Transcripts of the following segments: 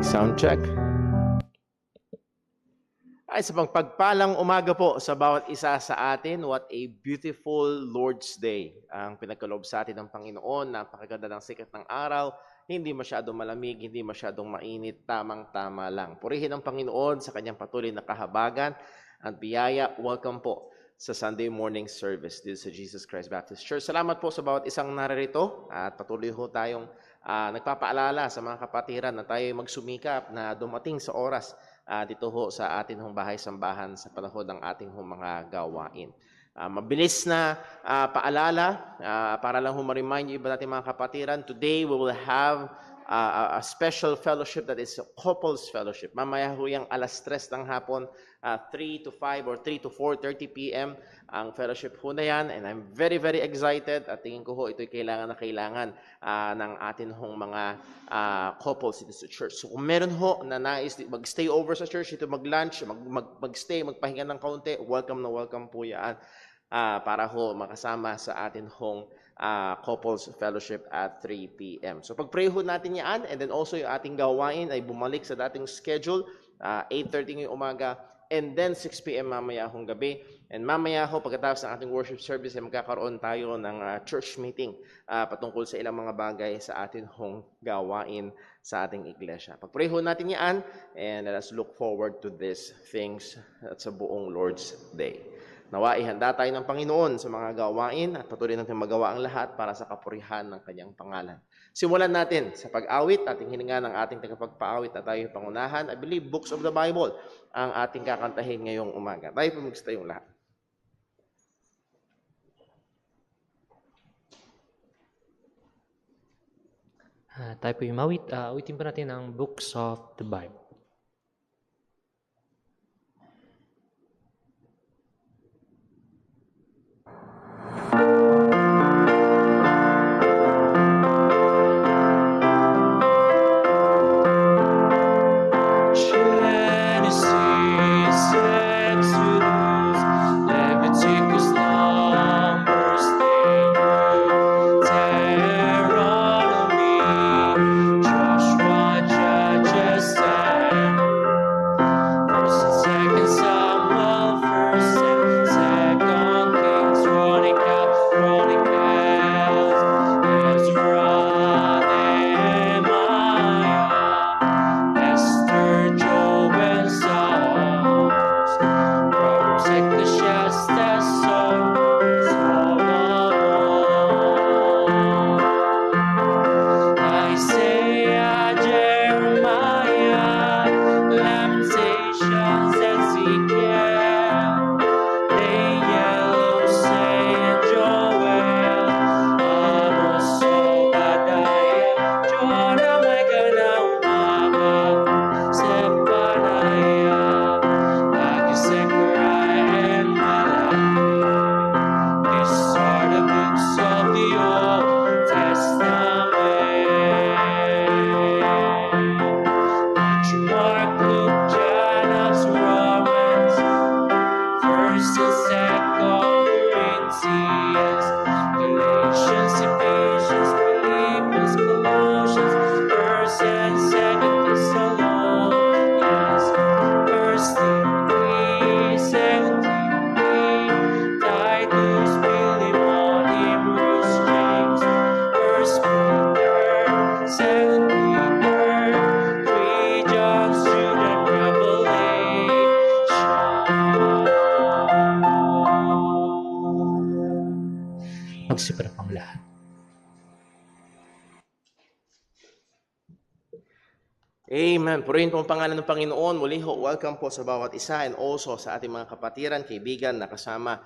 Sound check. Ay, sa pagpalang umaga po sa bawat isa sa atin, what a beautiful Lord's Day. Ang pinagkaloob sa atin ng Panginoon, napakaganda ng sikat ng araw, hindi masyadong malamig, hindi masyadong mainit, tamang-tama lang. Purihin ang Panginoon sa kanyang patuloy na kahabagan at biyaya. Welcome po sa Sunday morning service dito sa Jesus Christ Baptist Church. Salamat po sa bawat isang naririto at patuloy ho tayong nagpapaalala sa mga kapatiran na tayo magsumikap na dumating sa oras dito ho sa atin hong bahay-sambahan sa panahon ng ating hong mga gawain. Mabilis na paalala para lang ho ma-remind yung iba natin mga kapatiran. Today we will have a special fellowship that is a couples fellowship. Mamaya ho yung alas 3 ng hapon, 3 to 5 or 3 to 4:30 p.m. ang fellowship ho na yan. And I'm very, very excited at tingin ko ho ito'y kailangan ng atin hong mga couples dito sa church. So kung meron ho na nais mag-stay over sa church, ito mag-lunch, mag-stay, magpahinga ng kaunti, welcome na welcome po yan para ho makasama sa atin hong couples fellowship at 3 p.m. So pag-pray ho natin yan, and then also yung ating gawain ay bumalik sa dating schedule, 8:30 ngayong umaga, and then 6 p.m. mamaya hong gabi. And mamaya ho, pagkatapos ng ating worship service, ay magkakaroon tayo ng church meeting patungkol sa ilang mga bagay sa atin hong gawain sa ating iglesia. Pag-pray ho natin yan, and let us look forward to these things at sa buong Lord's Day. Nawa, ihanda tayo ng Panginoon sa mga gawain at patuloy natin magawa ang lahat para sa kapurihan ng kanyang pangalan. Simulan natin sa pag-awit, ating hininga ng ating tagapagpaawit na tayo pangunahan. I believe Books of the Bible ang ating kakantahin ngayong umaga. Tayo po magstayong lahat. Tayo po yung mawit. Awitin po natin ang Books of the Bible. Magsiparap ang lahat. Amen. Purihin po ang pangalan ng Panginoon. Muli ho, welcome po sa bawat isa and also sa ating mga kapatiran, kaibigan na kasama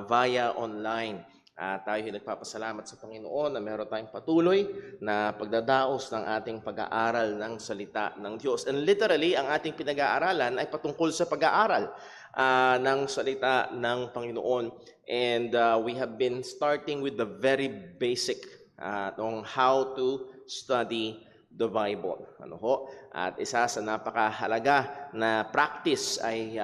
via online. Tayo nagpapasalamat sa Panginoon na meron tayong patuloy na pagdadaos ng ating pag-aaral ng salita ng Diyos. And literally, ang ating pinag-aaralan ay patungkol sa pag-aaral ng salita ng Panginoon. And we have been starting with the very basic on how to study the Bible. Ano ho? At isa sa napakahalaga na practice ay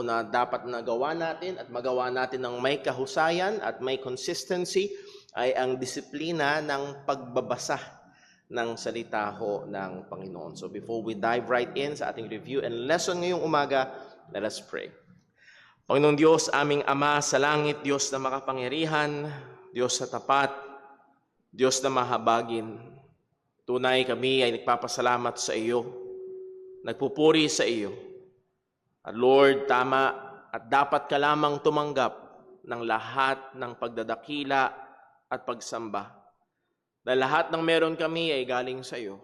na dapat nagawa natin at magawa natin ng may kahusayan at may consistency ay ang disiplina ng pagbabasa ng salita ho ng Panginoon. So before we dive right in sa ating review and lesson ngayong umaga, let us pray. Panginoong Diyos, aming Ama sa langit, Diyos na makapangyarihan, Diyos na tapat, Diyos na mahabagin, tunay kami ay nagpapasalamat sa iyo, nagpupuri sa iyo. At Lord, tama at dapat ka lamang tumanggap ng lahat ng pagdadakila at pagsamba. Dahil lahat ng meron kami ay galing sa iyo.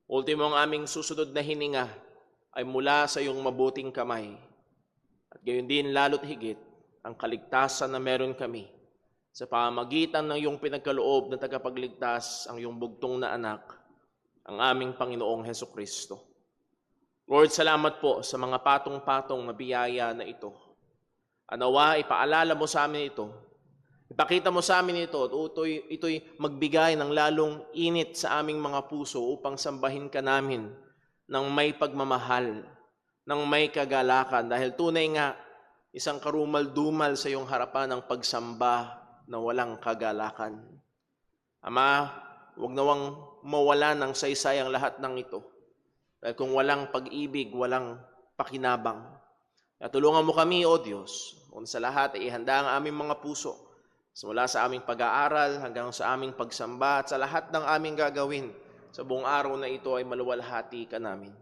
Ultimo ang aming susunod na hininga ay mula sa iyong mabuting kamay. At gayon din lalo't higit ang kaligtasan na meron kami sa pamamagitan ng iyong pinagkaloob na tagapagligtas, ang iyong bugtong na anak, ang aming Panginoong Hesukristo. Lord, salamat po sa mga patong-patong na biyaya na ito. Anawa, ipaalala mo sa amin ito. Ipakita mo sa amin ito at ito'y magbigay ng lalong init sa aming mga puso upang sambahin ka namin ng may pagmamahal, ng may kagalakan. Dahil tunay nga, isang karumal-dumal sa iyong harapan ang pagsamba na walang kagalakan. Ama, huwag nawang mawala ng saysay ang lahat ng ito. Dahil kung walang pag-ibig, walang pakinabang. At tulungan mo kami, O Diyos, kung sa lahat ay ihanda ang aming mga puso, mula sa aming pag-aaral hanggang sa aming pagsamba at sa lahat ng aming gagawin sa buong araw na ito ay maluwalhati ka namin.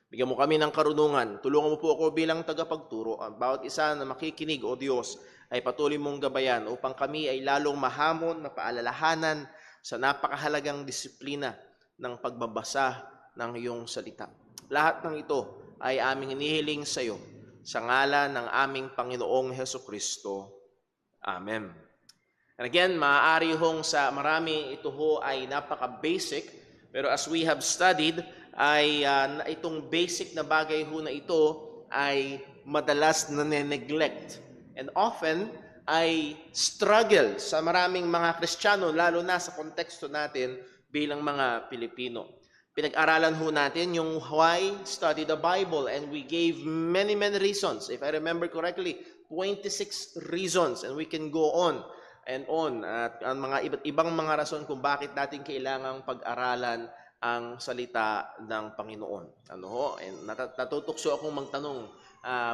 Bigyan mo kami ng karunungan. Tulungan mo po ako bilang tagapagturo. Ang bawat isa na makikinig, O Diyos, ay patuloy mong gabayan upang kami ay lalong mahamon na paalalahanan sa napakahalagang disiplina ng pagbabasa ng iyong salita. Lahat ng ito ay aming hinihiling sa iyo sa ngalan ng aming Panginoong Hesukristo. Amen. And again, maaari hong sa marami ito ho ay napaka-basic, pero as we have studied, ay itong basic na bagay ho na ito ay madalas na neglect. And often ay struggle sa maraming mga Kristiyano, lalo na sa konteksto natin bilang mga Pilipino. Pinag-aralan ho natin yung why study the Bible, and we gave many reasons. If I remember correctly, 26 reasons, and we can go on and on. At ang mga iba't ibang mga rason kung bakit natin kailangang pag-aralan ang salita ng Panginoon. And natutukso akong magtanong,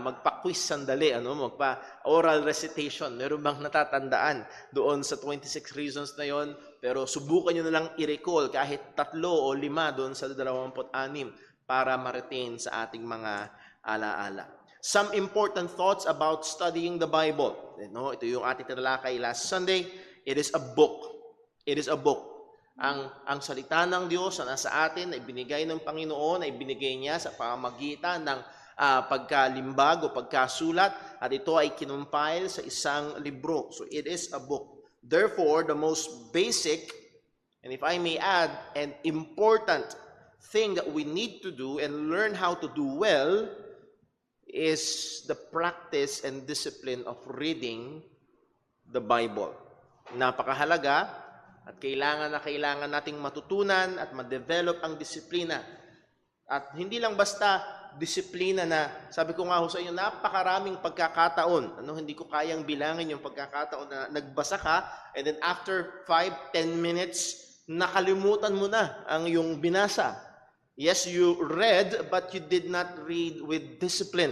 magpa-quiz sandali, magpa-oral recitation. Meron bang natatandaan doon sa 26 reasons na yon? Pero subukan nyo na lang i-recall kahit 3 o 5 doon sa 26 para ma-retain sa ating mga alaala. Some important thoughts about studying the Bible. Ito yung ating tinalakay last Sunday. It is a book. It is a book. Ang salita ng Diyos na nasa atin ay binigay ng Panginoon, ay binigay niya sa pamamagitan ng pagkalimbag o pagkasulat, at ito ay kinumpile sa isang libro. So it is a book. Therefore, the most basic, and if I may add, an important thing that we need to do and learn how to do well is the practice and discipline of reading the Bible. Napakahalaga at kailangan nating matutunan at ma-develop ang disiplina. At hindi lang basta disiplina na, sabi ko nga ho sa inyo, napakaraming pagkakataon. Hindi ko kayang bilangin yung pagkakataon na nagbasa ka and then after 5-10 minutes, nakalimutan mo na ang yung binasa. Yes, you read, but you did not read with discipline.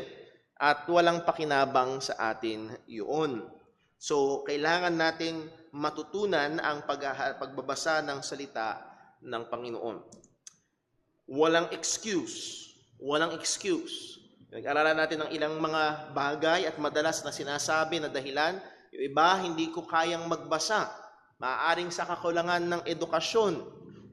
At walang pakinabang sa atin yun. So, kailangan nating matutunan ang pagbabasa ng salita ng Panginoon. Walang excuse. Walang excuse. Nag-aralan natin ng ilang mga bagay at madalas na sinasabi na dahilan. Yung iba, hindi ko kayang magbasa. Maaaring sa kakulangan ng edukasyon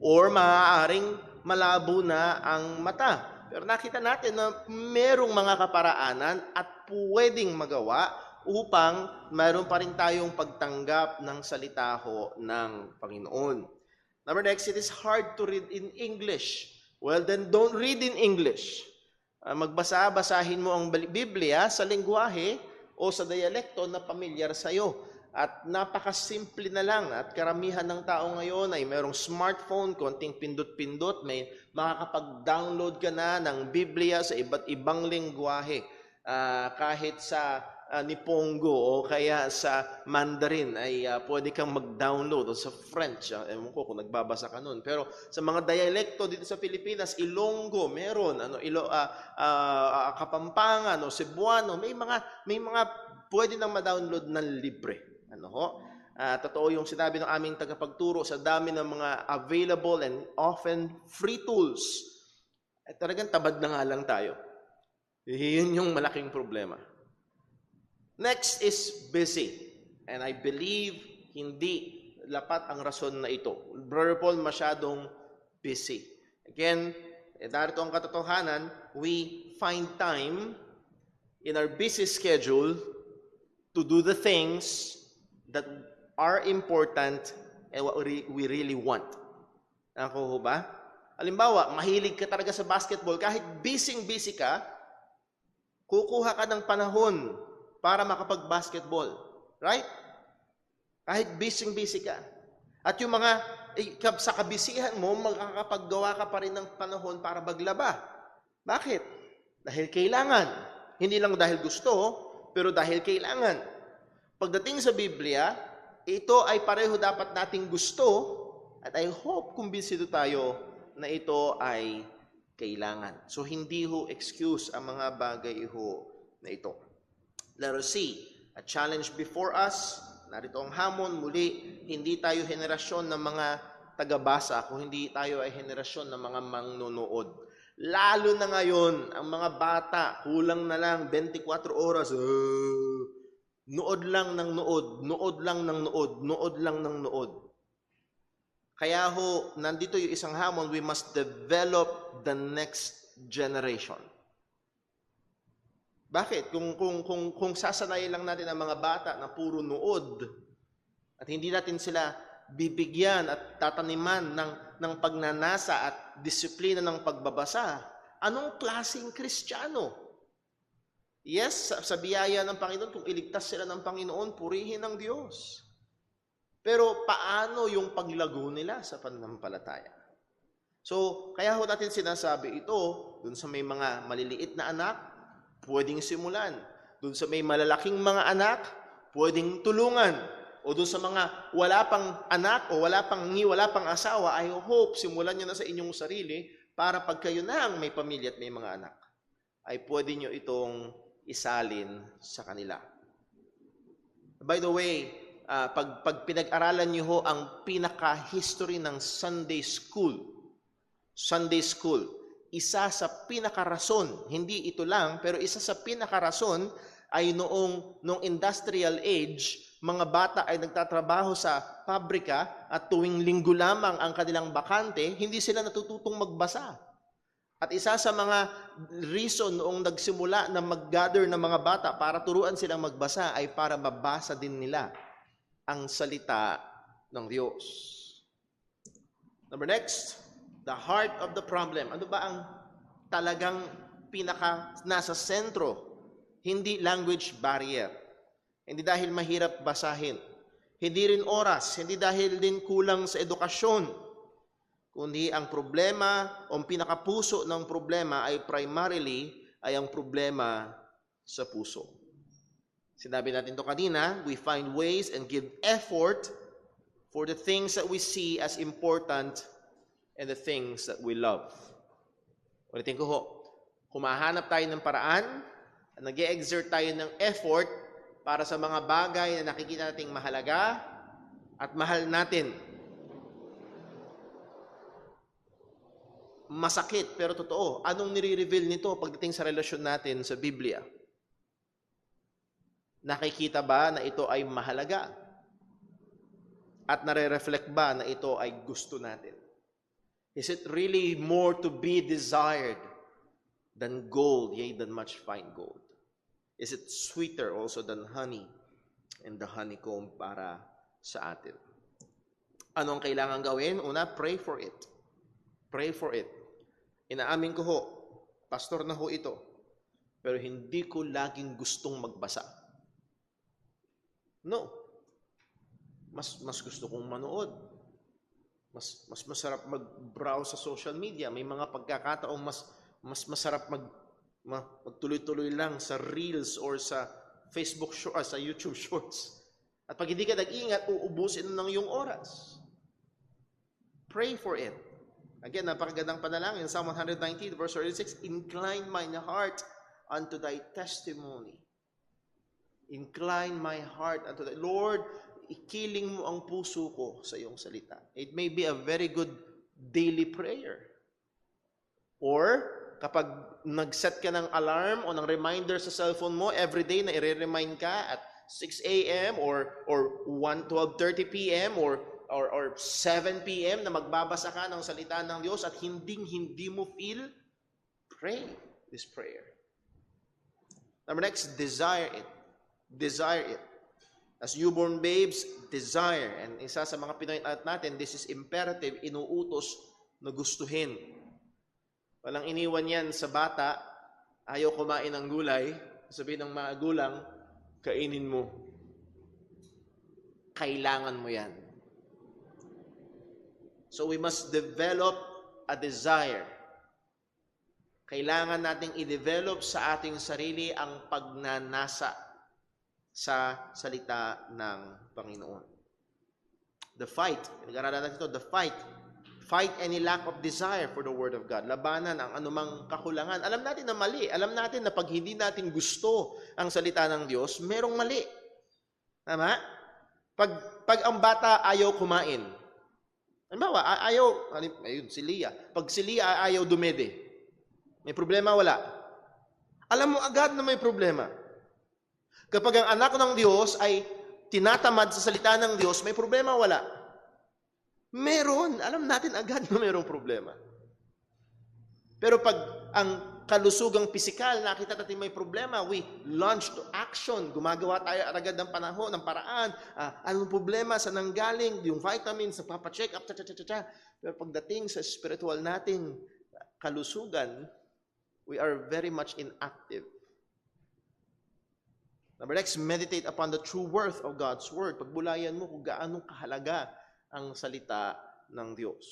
or maaaring malabo na ang mata. Pero nakita natin na merong mga kaparaanan at pwedeng magawa upang mayroon pa rin tayong pagtanggap ng salita ho ng Panginoon. Number next, it is hard to read in English. Well, then don't read in English. Basahin mo ang Biblia sa lengguwahe o sa dialekto na pamilyar sa'yo. At napakasimple na lang. At karamihan ng tao ngayon ay mayroong smartphone, konting pindot-pindot, may makakapag-download ka na ng Biblia sa iba't ibang lengguwahe. Kahit sa ni Pongo o kaya sa Mandarin ay pwede kang mag-download o sa French. Ewan ko kung nagbabasa ka nun. Pero sa mga dialekto dito sa Pilipinas, Ilonggo, meron. Kapampangan o Cebuano, may mga pwede nang ma-download ng libre. Totoo yung sinabi ng aming tagapagturo sa dami ng mga available and often free tools. Talagang tabad na nga lang tayo. Yun yung malaking problema. Next is busy. And I believe hindi lapat ang rason na ito. Brother Paul, masyadong busy. Again, narito ang katotohanan, we find time in our busy schedule to do the things that are important and what we really want. Ako ba? Halimbawa, mahilig ka talaga sa basketball, kahit busy ka, kukuha ka ng panahon para makapag-basketball. Right? Kahit busy ka. At yung mga, sa kabisihan mo, makakapaggawa ka pa rin ng panahon para maglaba. Bakit? Dahil kailangan. Hindi lang dahil gusto, pero dahil kailangan. Pagdating sa Biblia, ito ay pareho dapat nating gusto, at I hope kumbinsido tayo na ito ay kailangan. So, hindi ho excuse ang mga bagay ho na ito. Let us see, a challenge before us, narito ang hamon, muli, hindi tayo henerasyon ng mga tagabasa, kung hindi tayo ay henerasyon ng mga mangnunood. Lalo na ngayon, ang mga bata, kulang na lang 24 oras, nood lang ng nood, nood lang ng nood, nood lang ng nood. Kaya ho, nandito yung isang hamon, we must develop the next generation. Bakit? Kung sasanayin lang natin ang mga bata na puro nood at hindi natin sila bibigyan at tataniman ng pagnanasa at disiplina ng pagbabasa, anong klaseng Kristiyano? Yes, sa biyaya ng Panginoon, kung iligtas sila ng Panginoon, purihin ang Diyos. Pero paano yung paglago nila sa pananampalataya? So, kaya ho natin sinasabi ito, dun sa may mga maliliit na anak, pwedeng simulan. Doon sa may malalaking mga anak, pwedeng tulungan. O doon sa mga wala pang anak o wala pang asawa, I hope simulan nyo na sa inyong sarili para pag kayo na ang may pamilya at may mga anak, ay pwede nyo itong isalin sa kanila. By the way, pag pinag-aralan nyo ho ang pinaka-history ng Sunday school, isa sa pinakarason, hindi ito lang, pero isa sa pinakarason ay noong industrial age, mga bata ay nagtatrabaho sa pabrika at tuwing linggo lamang ang kanilang bakante, hindi sila natututong magbasa. At isa sa mga reason noong nagsimula na mag-gather ng mga bata para turuan silang magbasa ay para mabasa din nila ang salita ng Diyos. Number next, the heart of the problem. Ano ba ang talagang nasa sentro? Hindi language barrier. Hindi dahil mahirap basahin. Hindi rin oras. Hindi dahil din kulang sa edukasyon. Kundi ang problema o ang pinakapuso ng problema ay primarily ay ang problema sa puso. Sinabi natin ito kanina, we find ways and give effort for the things that we see as important and the things that we love. Ulitin ko ho, humahanap tayo ng paraan, nag-e-exert tayo ng effort para sa mga bagay na nakikita nating mahalaga at mahal natin. Masakit pero totoo. Anong nire-reveal nito pagdating sa relasyon natin sa Biblia? Nakikita ba na ito ay mahalaga? At nare-reflect ba na ito ay gusto natin? Is it really more to be desired than gold, yea, than much fine gold? Is it sweeter also than honey and the honeycomb para sa atin? Ano ang kailangan gawin? Una, pray for it. Pray for it. Inaamin ko ho, pastor na ho ito, pero hindi ko laging gustong magbasa. No. Mas gusto kong manood. Mas masarap mag-browse sa social media. May mga pagkakataong mas masarap magtuloy-tuloy lang sa reels or sa sa YouTube Shorts. At pag hindi ka nag-ingat, uubusin ng iyong oras. Pray for it. Again, napakagandang panalangin. Psalm 119, verse 36, incline mine heart unto thy testimony. Incline my heart unto thy... Lord, ikiling mo ang puso ko sa iyong salita. It may be a very good daily prayer. Or, kapag nag-set ka ng alarm o ng reminder sa cellphone mo, everyday na i-remind ka at 6 a.m. or 12:30 p.m. or 7 p.m. na magbabasa ka ng salita ng Diyos at hindi mo feel, pray this prayer. Number next, desire it. Desire it. As newborn babes, desire. And isa sa mga pinoint out natin, this is imperative, inuutos na gustuhin. Walang iniwan yan sa bata, ayaw kumain ng gulay, sabihin ng mga gulang, kainin mo. Kailangan mo yan. So we must develop a desire. Kailangan nating i-develop sa ating sarili ang pagnanasa sa salita ng Panginoon. The fight, pinag-aralan natin ito, the fight. Fight any lack of desire for the Word of God. Labanan ang anumang kakulangan. Alam natin na mali. Alam natin na pag hindi natin gusto ang salita ng Diyos, merong mali. Tama? Pag ang bata ayaw kumain, halimbawa, ayun, si Leah. Pag si Leah ayaw dumede, may problema, wala. Alam mo agad na may problema. Kapag ang anak ng Diyos ay tinatamad sa salita ng Diyos, may problema, wala. Meron. Alam natin agad na mayroong problema. Pero pag ang kalusugang pisikal, nakita natin may problema, we launch to action. Gumagawa tayo agad ng panahon, ng paraan. Anong problema? Saan nanggaling? Yung vitamins, papacheck up, Pero pagdating sa spiritual nating kalusugan, we are very much inactive. Number next, meditate upon the true worth of God's Word. Pagbulayan mo kung gaano kahalaga ang salita ng Diyos.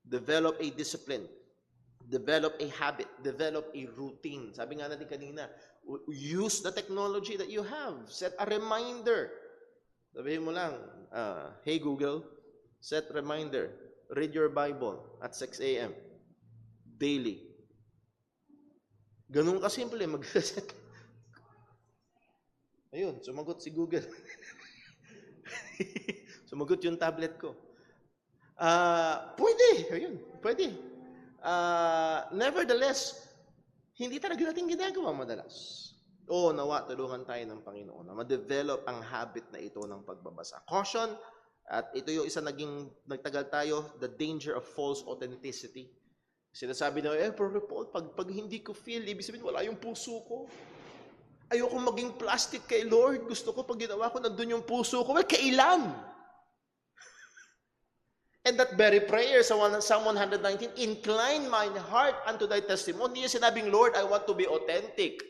Develop a discipline. Develop a habit. Develop a routine. Sabi nga natin kanina, use the technology that you have. Set a reminder. Sabihin mo lang, hey Google, set reminder. Read your Bible at 6 a.m. Daily. Ganun kasimple, mag-set. Ayun, sumagot si Google. Sumagot yung tablet ko. Pwede. Ayun, pwede. Nevertheless, hindi talaga natin ginagawa madalas. Nawa, tulungan tayo ng Panginoon na ma-develop ang habit na ito ng pagbabasa. Caution, at ito yung isa nagtagal tayo, the danger of false authenticity. Sinasabi na, Brother Paul, pag hindi ko feel, ibig sabihin, wala yung puso ko. Ayoko maging plastic kay Lord. Gusto ko pag ginawa ko, nandun yung puso ko. Well, kailan? And that very prayer sa Psalm 119, incline mine heart unto thy testimony. Hindi niya sinabing, Lord, I want to be authentic.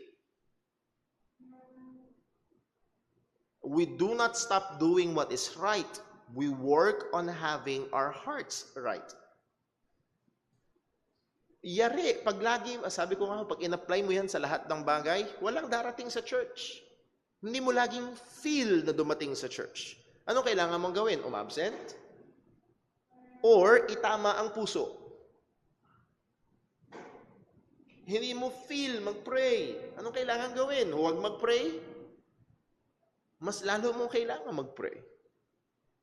We do not stop doing what is right. We work on having our hearts right. Yari, pag lagi, sabi ko nga, pag in-apply mo yan sa lahat ng bagay, walang darating sa church. Hindi mo laging feel na dumating sa church. Ano kailangan mong gawin? Umabsent? Or itama ang puso? Hindi mo feel mag-pray. Anong kailangan gawin? Huwag mag-pray? Mas lalo mong kailangan mag-pray.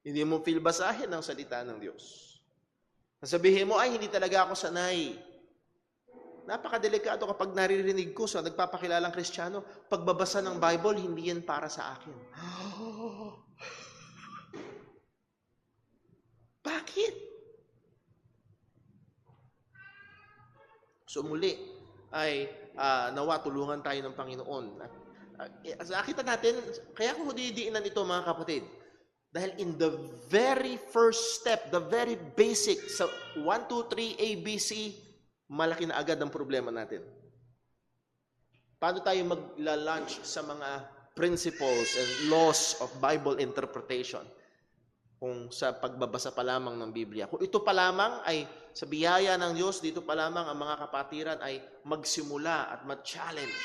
Hindi mo feel basahin ang salita ng Diyos. Sabihin mo, ay, hindi talaga ako sanay. Napakadelikado kapag naririnig ko sa nagpapakilalang Kristiyano, pagbabasa ng Bible, hindi yan para sa akin. Bakit? So muli, ay nawa tulungan tayo ng Panginoon. Nakita natin, kaya ko didiinan ito mga kapatid. Dahil in the very first step, the very basic, sa 1, 2, 3, ABC, malaki na agad ang problema natin. Paano tayo magla-launch sa mga principles and laws of Bible interpretation? Kung sa pagbabasa pa lamang ng Biblia. Kung ito pa lamang ay sa biyaya ng Diyos, dito pa lamang ang mga kapatiran ay magsimula at mag-challenge.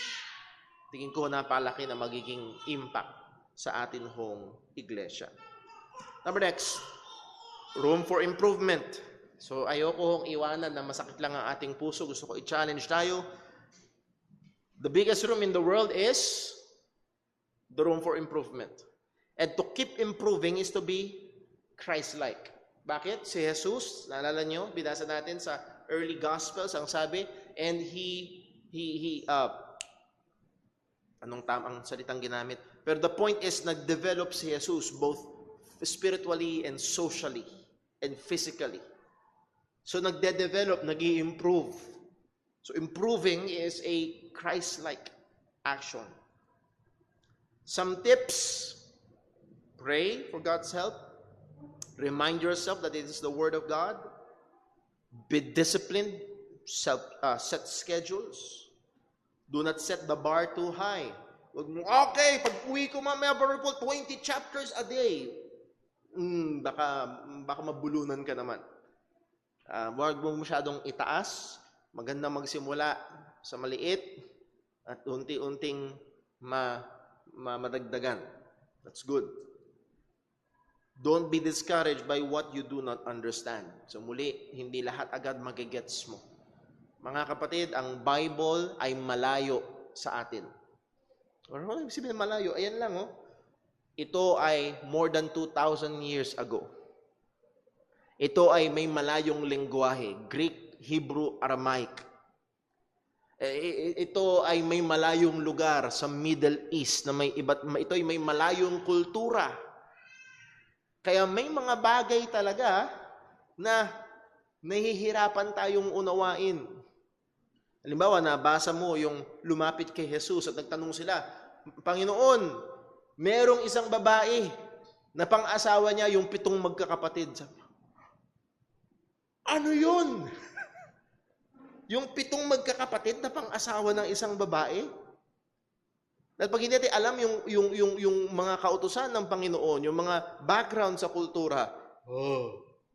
tingin ko napalaki na magiging impact sa atin hong iglesia. Number next, room for improvement. So ayoko hong iwanan na masakit lang ang ating puso. Gusto ko i-challenge tayo. The biggest room in the world is the room for improvement. And to keep improving is to be Christ-like. Bakit? Si Jesus, naalala nyo, binasa natin sa early Gospels, ang sabi, and anong tamang salitang ginamit? Pero the point is, nag-develop si Jesus both spiritually and socially and physically. So nagde-develop, nag-i-improve. So improving is a Christ-like action. Some tips: pray for God's help. Remind yourself that it is the Word of God. Be disciplined. Set schedules. Do not set the bar too high. Huwag mo, okay, pag uwi ko mamaya, 20 chapters a day. Baka mabulunan ka naman. Huwag mo masyadong itaas. Maganda magsimula sa maliit at unti-unting madagdagan. That's good. Don't be discouraged by what you do not understand. So muli, hindi lahat agad magigets mo. Mga kapatid, ang Bible ay malayo sa atin. Ano ibig sabihin malayo? Ayan lang, oh. Ito ay more than 2,000 years ago. Ito ay may malayong lengguwahe, Greek, Hebrew, Aramaic. Ito ay may malayong lugar sa Middle East na ito ay may malayong kultura. Kaya may mga bagay talaga na nahihirapan tayong unawain. Halimbawa, nabasa mo yung lumapit kay Jesus at nagtanong sila, Panginoon, merong isang babae na pang-asawa niya yung 7 magkakapatid. Ano yun? Yung 7 magkakapatid na pang-asawa ng isang babae? At pag hindi natin alam yung mga kautusan ng Panginoon, yung mga background sa kultura,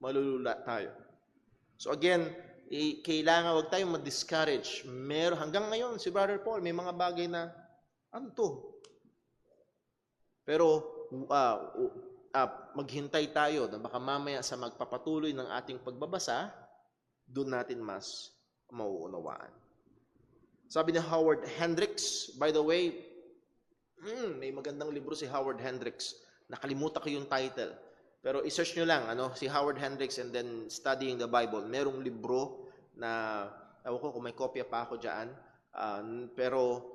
malulula tayo. So again, kailangan wag tayong ma-discourage. Hanggang ngayon, si Brother Paul, may mga bagay na, ano to? Pero, maghintay tayo na baka mamaya sa magpapatuloy ng ating pagbabasa, doon natin mas mauunawaan. Sabi ni Howard Hendricks, by the way, may magandang libro si Howard Hendricks. Nakalimutan ko yung title. Pero i-search nyo lang, si Howard Hendricks and then Studying the Bible. Merong libro na, ewan ko kung may kopya pa ako dyan, pero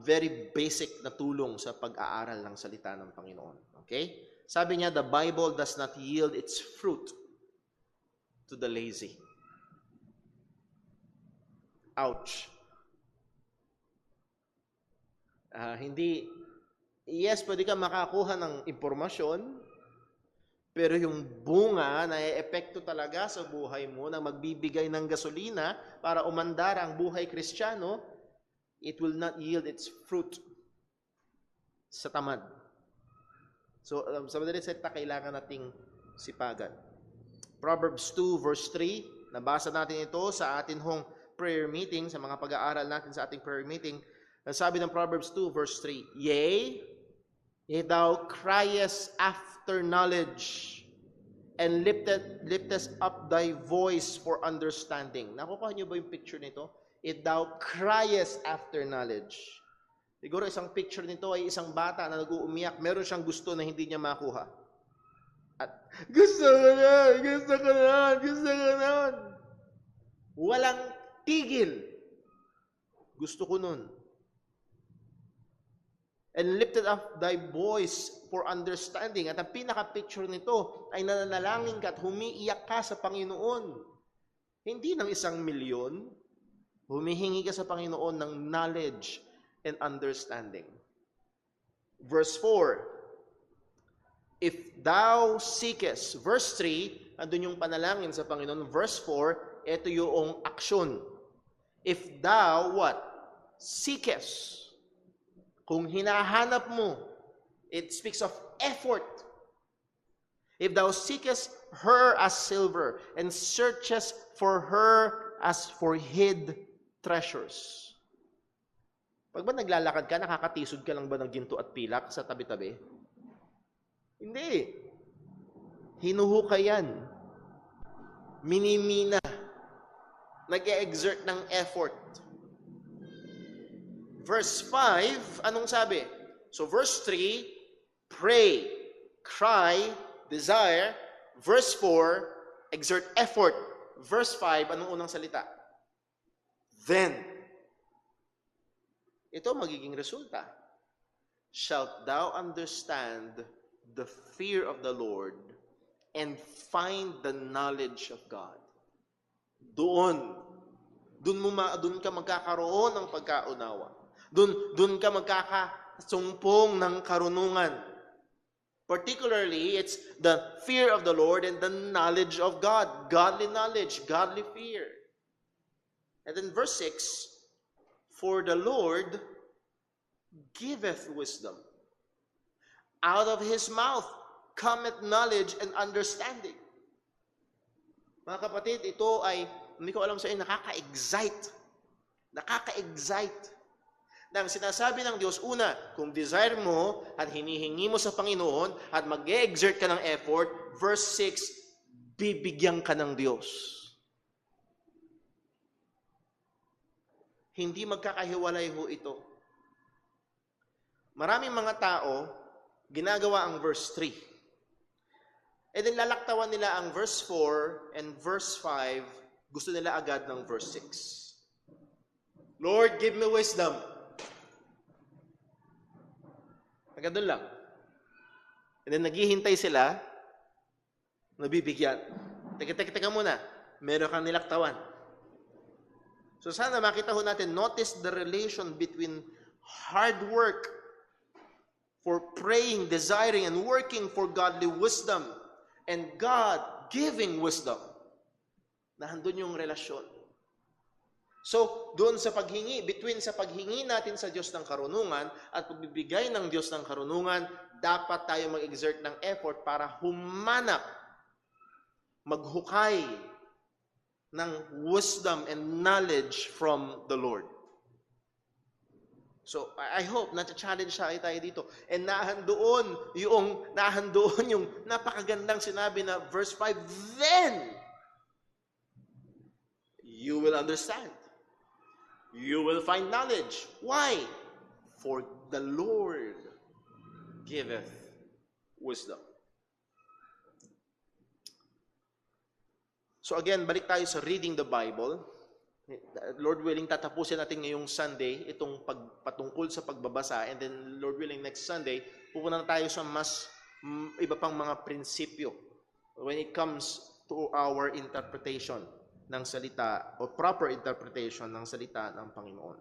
very basic na tulong sa pag-aaral ng salita ng Panginoon. Okay? Sabi niya, the Bible does not yield its fruit to the lazy. Ouch. Yes, pwede ka makakuha ng impormasyon, pero yung bunga na e-epekto talaga sa buhay mo na magbibigay ng gasolina para umandar ang buhay Kristiyano, it will not yield its fruit sa tamad. So, sa madaling salita, kailangan nating sipagan. Proverbs 2 verse 3, nabasa natin ito sa atin hong prayer meeting, sa mga pag-aaral natin sa ating prayer meeting. Sabi ng Proverbs 2 verse 3, Yea, thou criest after knowledge, and liftest up thy voice for understanding. Nakukuha niyo ba yung picture nito? Thou criest after knowledge. Siguro isang picture nito ay isang bata na nag-uumiyak, meron siyang gusto na hindi niya makuha. At, gusto ko nun. Walang tigil. Gusto ko nun. And lifted up thy voice for understanding. At ang pinaka-picture nito ay nananalangin ka at humiiyak ka sa Panginoon. Hindi ng 1,000,000, humihingi ka sa Panginoon ng knowledge and understanding. Verse 4, if thou seekest, verse 3, andun yung panalangin sa Panginoon. Verse 4, ito yung aksyon. If thou, what? Seekest. Kung hinahanap mo, it speaks of effort. If thou seekest her as silver, and searchest for her as for hid treasures. Pag ba naglalakad ka, nakakatisod ka lang ba ng ginto at pilak sa tabi-tabi? Hindi. Hinuhukay yan. Minimina. Nag-e-exert ng effort. Verse 5, anong sabi? So verse 3, pray, cry, desire. Verse 4, exert effort. Verse 5, anong unang salita? Then. Ito magiging resulta. Shalt thou understand the fear of the Lord and find the knowledge of God. Doon ka magkakaroon ng pagkaunawa. Doon ka magkakasumpong ng karunungan. Particularly, it's the fear of the Lord and the knowledge of God. Godly knowledge, godly fear. And then verse 6, for the Lord giveth wisdom. Out of His mouth cometh knowledge and understanding. Mga kapatid, ito ay, hindi ko alam sa inyo, nakaka-excite. Nakaka-excite. Nang sinasabi ng Diyos, una, kung desire mo at hinihingi mo sa Panginoon at mag-exert ka ng effort, verse 6, bibigyan ka ng Diyos. Hindi magkakahiwalay ho ito. Maraming mga tao, ginagawa ang verse 3. E din lalaktawan nila ang verse 4 and verse 5, gusto nila agad ng verse 6. Lord, give me wisdom. Agad doon lang. And then naghihintay sila, nabibigyan. Teka muna, meron kang nilaktawan. So sana makita ho natin, notice the relation between hard work for praying, desiring, and working for godly wisdom and God giving wisdom. Nahandun yung relasyon. So, doon sa paghingi, between sa paghingi natin sa Diyos ng karunungan at pagbibigay ng Diyos ng karunungan, dapat tayo mag-exert ng effort para humanap, maghukay ng wisdom and knowledge from the Lord. So, I hope na-challenge tayo dito. And nahandoon yung napakagandang sinabi na verse 5, then you will understand. You will find knowledge. Why? For the Lord giveth wisdom. So again, balik tayo sa reading the Bible. Lord willing, tatapusin natin ngayong Sunday itong patungkol sa pagbabasa, and then Lord willing, next Sunday, pupunta na tayo sa mas iba pang mga prinsipyo when it comes to our interpretation ng salita o proper interpretation ng salita ng Panginoon.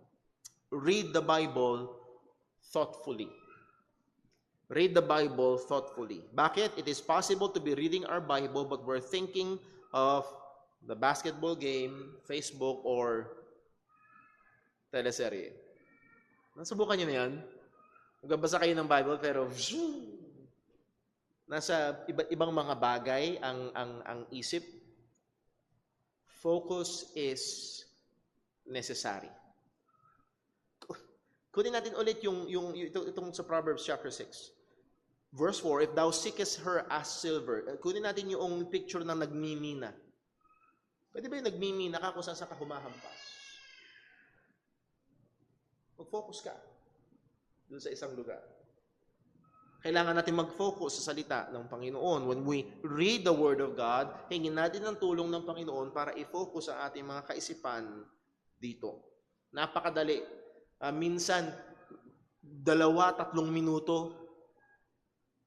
Read the Bible thoughtfully. Read the Bible thoughtfully. Bakit? It is possible to be reading our Bible but we're thinking of the basketball game, Facebook, or teleserye. Nasubukan niyo na yan? Nagbabasa kayo ng Bible pero nasa iba't ibang mga bagay ang isip. Focus is necessary. Kunin natin ulit itong sa Proverbs chapter 6. Verse 4, if thou seekest her as silver. Kunin natin yung picture ng nagmimina. Pwede ba yung nagmimina ka kung saan ka humahampas? Mag-focus ka dun sa isang lugar. Kailangan natin mag-focus sa salita ng Panginoon. When we read the Word of God, hingin natin ng tulong ng Panginoon para i-focus ang ating mga kaisipan dito. Napakadali. Minsan, 2-3 minuto,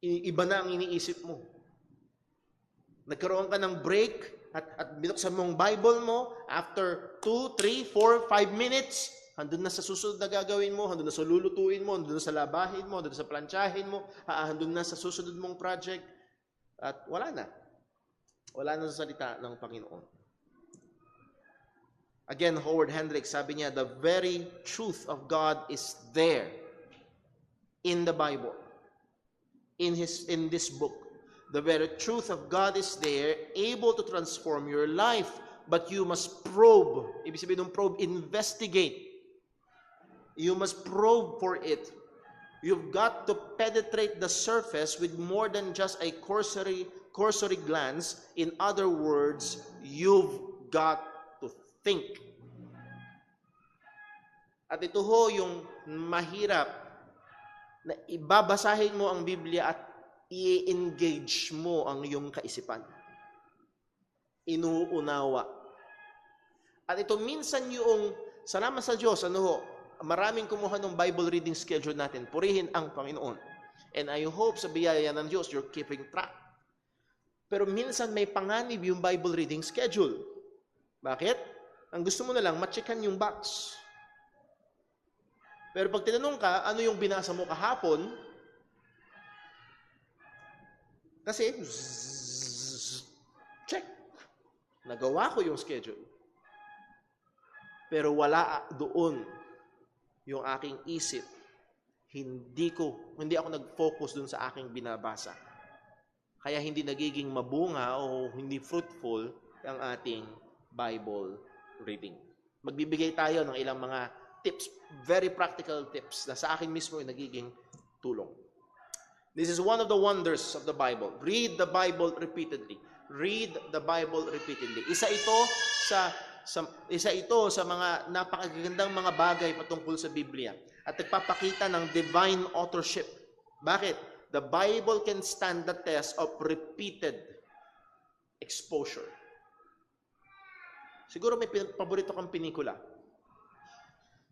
iba na ang iniisip mo. Nagkaroon ka ng break, at binuksan mong Bible mo, after 2, 3, 4, 5 minutes, handun na sa susunod na gagawin mo, handun na sa lulutuin mo, handun na sa labahin mo, handun na sa plantsahin mo, handun na sa susunod mong project, at wala na. Wala na sa salita ng Panginoon. Again, Howard Hendricks, sabi niya, the very truth of God is there in the Bible, in this book. The very truth of God is there, able to transform your life. But you must probe. Ibig sabihin ng probe, investigate. You must probe for it. You've got to penetrate the surface with more than just a cursory glance. In other words, you've got to think. At ito ho yung mahirap na ibabasahin mo ang Biblia at i-engage mo ang iyong kaisipan. Inuunawa. At ito minsan yung, salamat sa Diyos, maraming kumuha ng Bible reading schedule natin. Purihin ang Panginoon. And I hope sa biyaya ng Diyos, you're keeping track. Pero minsan may panganib yung Bible reading schedule. Bakit? Ang gusto mo na lang, matchikan yung box. Pero pag tinanong ka, ano yung binasa mo kahapon? Kasi, check. Nagawa ko yung schedule. Pero wala doon yung aking isip. Hindi ako nag-focus dun sa aking binabasa. Kaya hindi nagiging mabunga o hindi fruitful ang ating Bible reading. Magbibigay tayo ng ilang mga tips, very practical tips na sa akin mismo ay nagiging tulong. This is one of the wonders of the Bible. Read the Bible repeatedly. Read the Bible repeatedly. Isa ito sa mga napakagandang mga bagay patungkol sa Biblia at nagpapakita ng divine authorship. Bakit? The Bible can stand the test of repeated exposure. Siguro may paborito kang pelikula.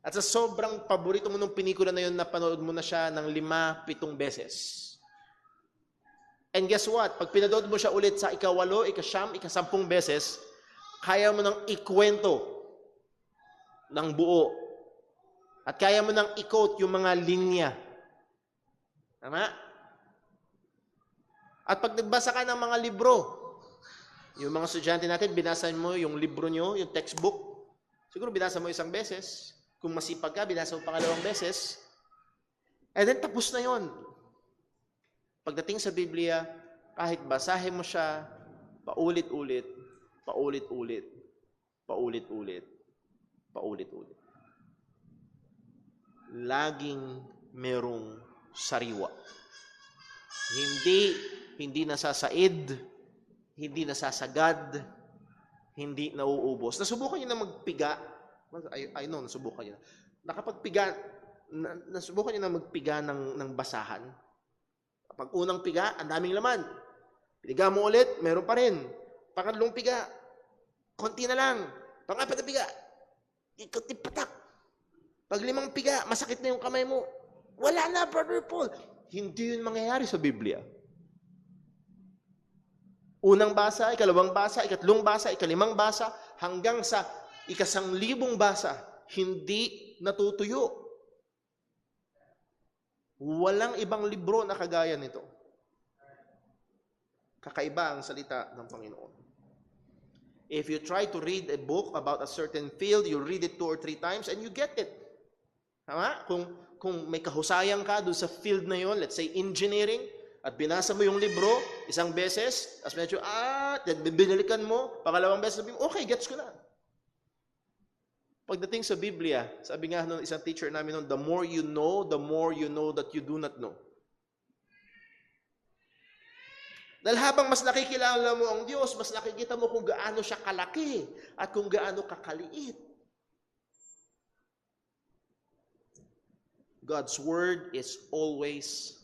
At sa sobrang paborito mo ng pelikula na yun, napanood mo na siya ng 5-7 beses. And guess what? Pag pinanood mo siya ulit sa ika-8, ika-9, ika-10 beses, kaya mo nang ikwento ng buo. At kaya mo nang i-quote yung mga linya. Tama? At pag nagbasa ka ng mga libro, yung mga estudyante natin, binasa mo yung libro nyo, yung textbook, siguro binasa mo 1 beses. Kung masipag ka, binasa mo 2 beses. And then tapos na yon. Pagdating sa Biblia, kahit basahin mo siya, paulit-ulit, paulit-ulit, paulit-ulit, paulit-ulit. Laging merong sariwa. Hindi nasasaid, hindi nasasagad, hindi nauubos. Nasubukan niyo na magpiga. I know, nasubukan niyo. Nasubukan niyo na magpiga ng basahan. Pag unang piga, ang daming laman. Piga mo ulit, meron pa rin. Pangatlong piga, konti na lang. Pang-apat na piga, ikutin patak. Pag 5 piga, masakit na yung kamay mo. Wala na, Brother Paul. Hindi yun mangyayari sa Biblia. Unang basa, ikalawang basa, ikatlong basa, ikalimang basa, hanggang sa 1,000 basa, hindi natutuyo. Walang ibang libro na kagaya nito. Kakaiba ang salita ng Panginoon. If you try to read a book about a certain field, you read it 2 or 3 times and you get it. Tama? Kung may kahusayan ka doon sa field na yon, let's say engineering, at binasa mo yung libro 1 beses, as medyo, binalikan mo, pangalawang beses, sabi mo, okay, gets ko na. Pagdating sa Biblia, sabi nga ng isang teacher namin noon, the more you know that you do not know. Dahil habang mas nakikilala mo ang Diyos, mas nakikita mo kung gaano siya kalaki at kung gaano kakaliit. God's Word is always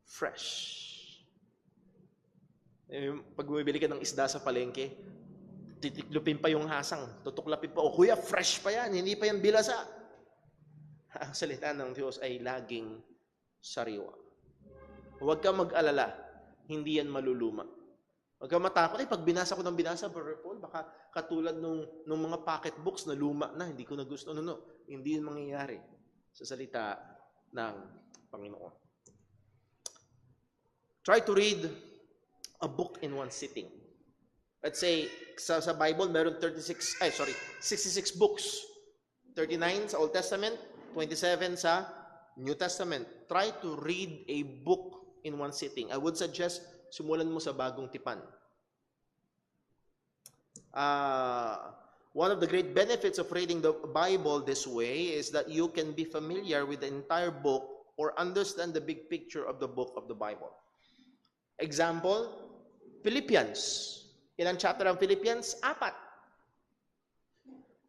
fresh. Pag bumibili ka ng isda sa palengke, titiklupin pa yung hasang, tutuklapin pa, kuya, fresh pa yan, hindi pa yan bilasa. Ang salita ng Diyos ay laging sariwa. Huwag ka mag-alala, hindi yan maluluma. Huwag ka matakot, pag binasa ko ng binasa, Brother Paul, baka katulad nung mga pocketbooks na luma na, hindi ko na gusto. No. Hindi yun mangyayari sa salita ng Panginoon. Try to read a book in one sitting. Let's say, sa Bible, meron 66 books. 39 sa Old Testament, 27 sa New Testament. Try to read a book in one sitting. I would suggest, simulan mo sa Bagong Tipan. One of the great benefits of reading the Bible this way is that you can be familiar with the entire book or understand the big picture of the book of the Bible. Example, Philippians. Ilang chapter ang Philippians? 4.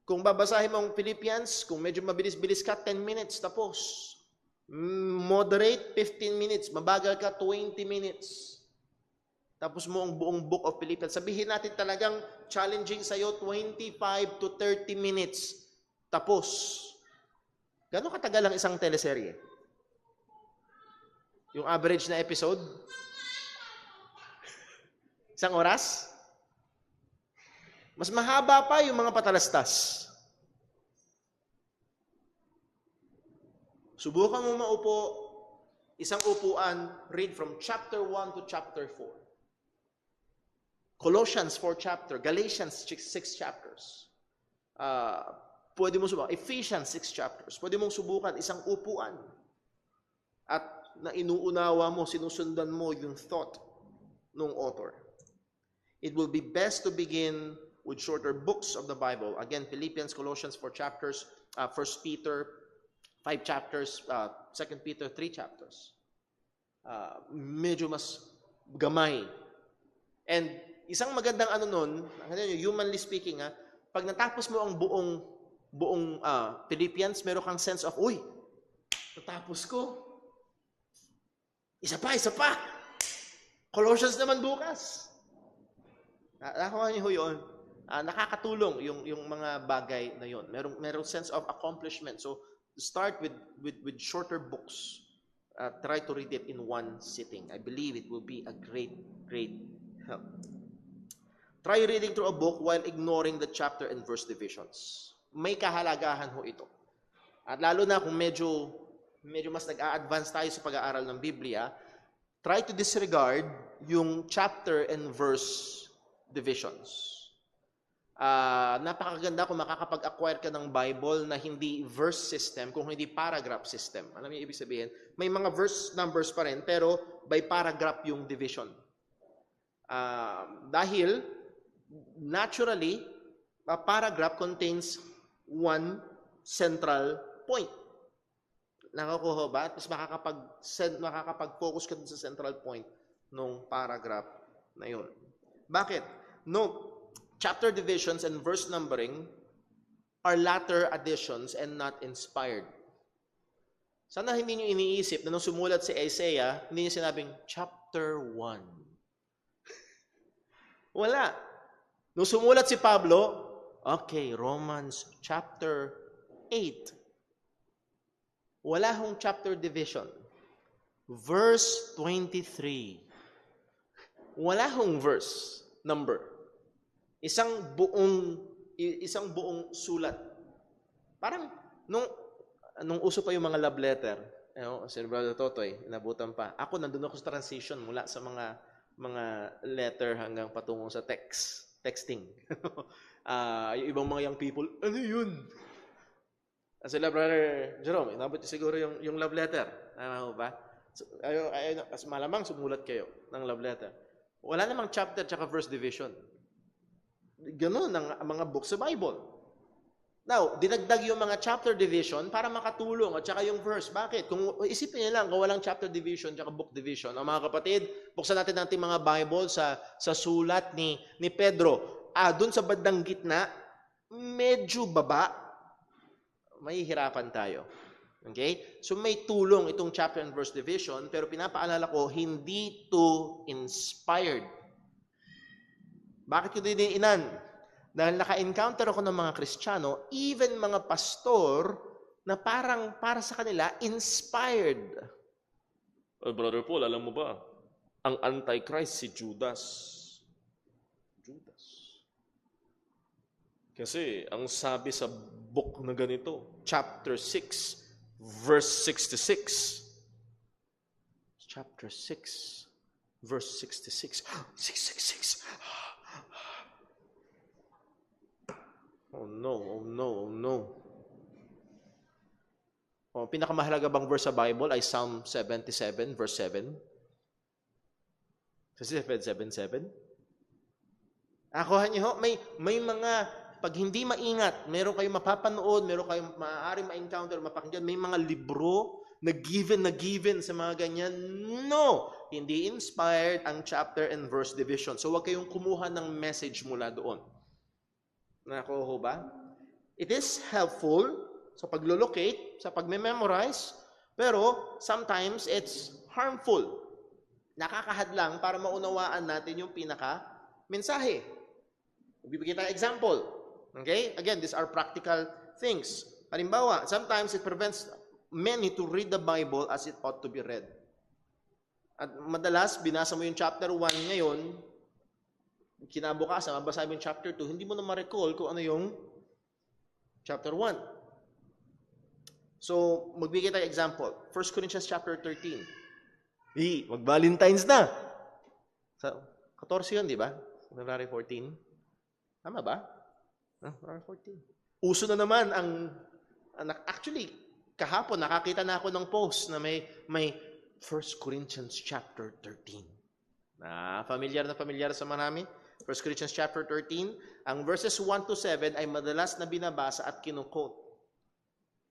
Kung babasahin mo ang Philippians, kung medyo mabilis-bilis ka, 10 minutes, tapos. Moderate, 15 minutes. Mabagal ka, 20 minutes. Tapos mo ang buong book of Philippians. Sabihin natin talagang challenging sa'yo, 25 to 30 minutes. Tapos. Gano'ng katagal ang isang teleserye? Yung average na episode? Isang oras? Mas mahaba pa yung mga patalastas. Subukan mo maupo, isang upuan, read from chapter 1 to chapter 4. Colossians 4 chapter, Galatians 6 chapters. Pwede mo subukan. Ephesians 6 chapters. Pwede mong subukan isang upuan. At na inuunawa mo, sinusundan mo yung thought ng author. It will be best to begin with shorter books of the Bible. Again, Philippians, Colossians 4 chapters, 1 Peter 5 chapters, 2 Peter 3 chapters. Medyo mas gamay. And isang magandang nun, humanly speaking, pag natapos mo ang buong Philippians, meron kang sense of, uy, natapos ko. Isa pa. Colossians naman bukas. Nakuha niyo yun. Nakakatulong yung mga bagay na yun. Merong sense of accomplishment. So, start with shorter books. Try to read it in one sitting. I believe it will be a great help. Try reading through a book while ignoring the chapter and verse divisions. May kahalagahan ho ito. At lalo na kung medyo mas nag-a-advance tayo sa pag-aaral ng Biblia, try to disregard yung chapter and verse divisions. Napakaganda kung makakapag-acquire ka ng Bible na hindi verse system, kung hindi paragraph system. Alam niyo ibig sabihin? May mga verse numbers pa rin, pero by paragraph yung division. Dahil, naturally, a paragraph contains one central point. Nakakuha ba? Tapos makakapag-focus ka dun sa central point ng paragraph na yun. Bakit? No, chapter divisions and verse numbering are latter additions and not inspired. Sana hindi nyo iniisip na nung sumulat si Isaiah, hindi niya sinabing, chapter 1. Wala. Nung sumulat si Pablo, okay, Romans chapter 8. Wala hong chapter division. Verse 23. Wala hong verse number. Isang buong sulat. Parang nung uso pa yung mga love letter, si Brother Totoy, inabutan pa. Ako nandun ako sa transition mula sa mga letter hanggang patungo sa texting. Yung ibang mga young people, ano yun? Sila Brother Jerome, inabot siguro yung love letter. Ano ba? Malamang sumulat kayo ng love letter. Wala namang chapter tsaka verse division. Ganun ang mga books sa Bible. Now, dinagdag yung mga chapter division para makatulong at saka yung verse. Bakit? Kung isipin niyo lang, kung walang chapter division at book division, ang mga kapatid, buksan natin natin mga Bible sa sulat ni Pedro. Doon sa bandang gitna, medyo baba, mahihirapan tayo. Okay? So may tulong itong chapter and verse division, pero pinapaalala ko, hindi to inspired. Bakit ko diniinan? Dahil naka-encounter ako ng mga Kristiyano, even mga pastor, na parang para sa kanila, inspired. Brother Paul, alam mo ba, ang Antichrist si Judas. Kasi, ang sabi sa book na ganito, chapter 6, verse 66. Chapter 6, verse 66. 666. Oh no. Pinakamahalaga bang verse sa Bible ay Psalm 77, verse 7? Kasi 7:7? Akuha niyo ho, may mga pag hindi maingat, meron kayong mapapanood, meron kayong maaari ma-encounter, mapakinggan, may mga libro na given sa mga ganyan. No! Hindi inspired ang chapter and verse division. So huwag kayong kumuha ng message mula doon. Nakuha ba? It is helpful sa paglolocate, sa pagme-memorize, pero sometimes it's harmful. Nakakahadlang para maunawaan natin yung pinaka-mensahe. Bibigyan tayo example. Okay? Again, these are practical things. Halimbawa, sometimes it prevents many to read the Bible as it ought to be read. At madalas, binasa mo yung chapter 1 ngayon, kinabukasan, mabasa mo yung chapter 2, hindi mo na ma-recall kung ano yung chapter 1. So, magbigay tayo example. 1 Corinthians chapter 13. Mag-Valentine's na. So, 14 yun, di ba? February 14. Tama ba? February 14. Uso na naman actually, kahapon nakakita na ako ng post na may 1 Corinthians chapter 13. Familiar sa marami? 1 Corinthians chapter 13, ang verses 1 to 7 ay madalas na binabasa at kinukote.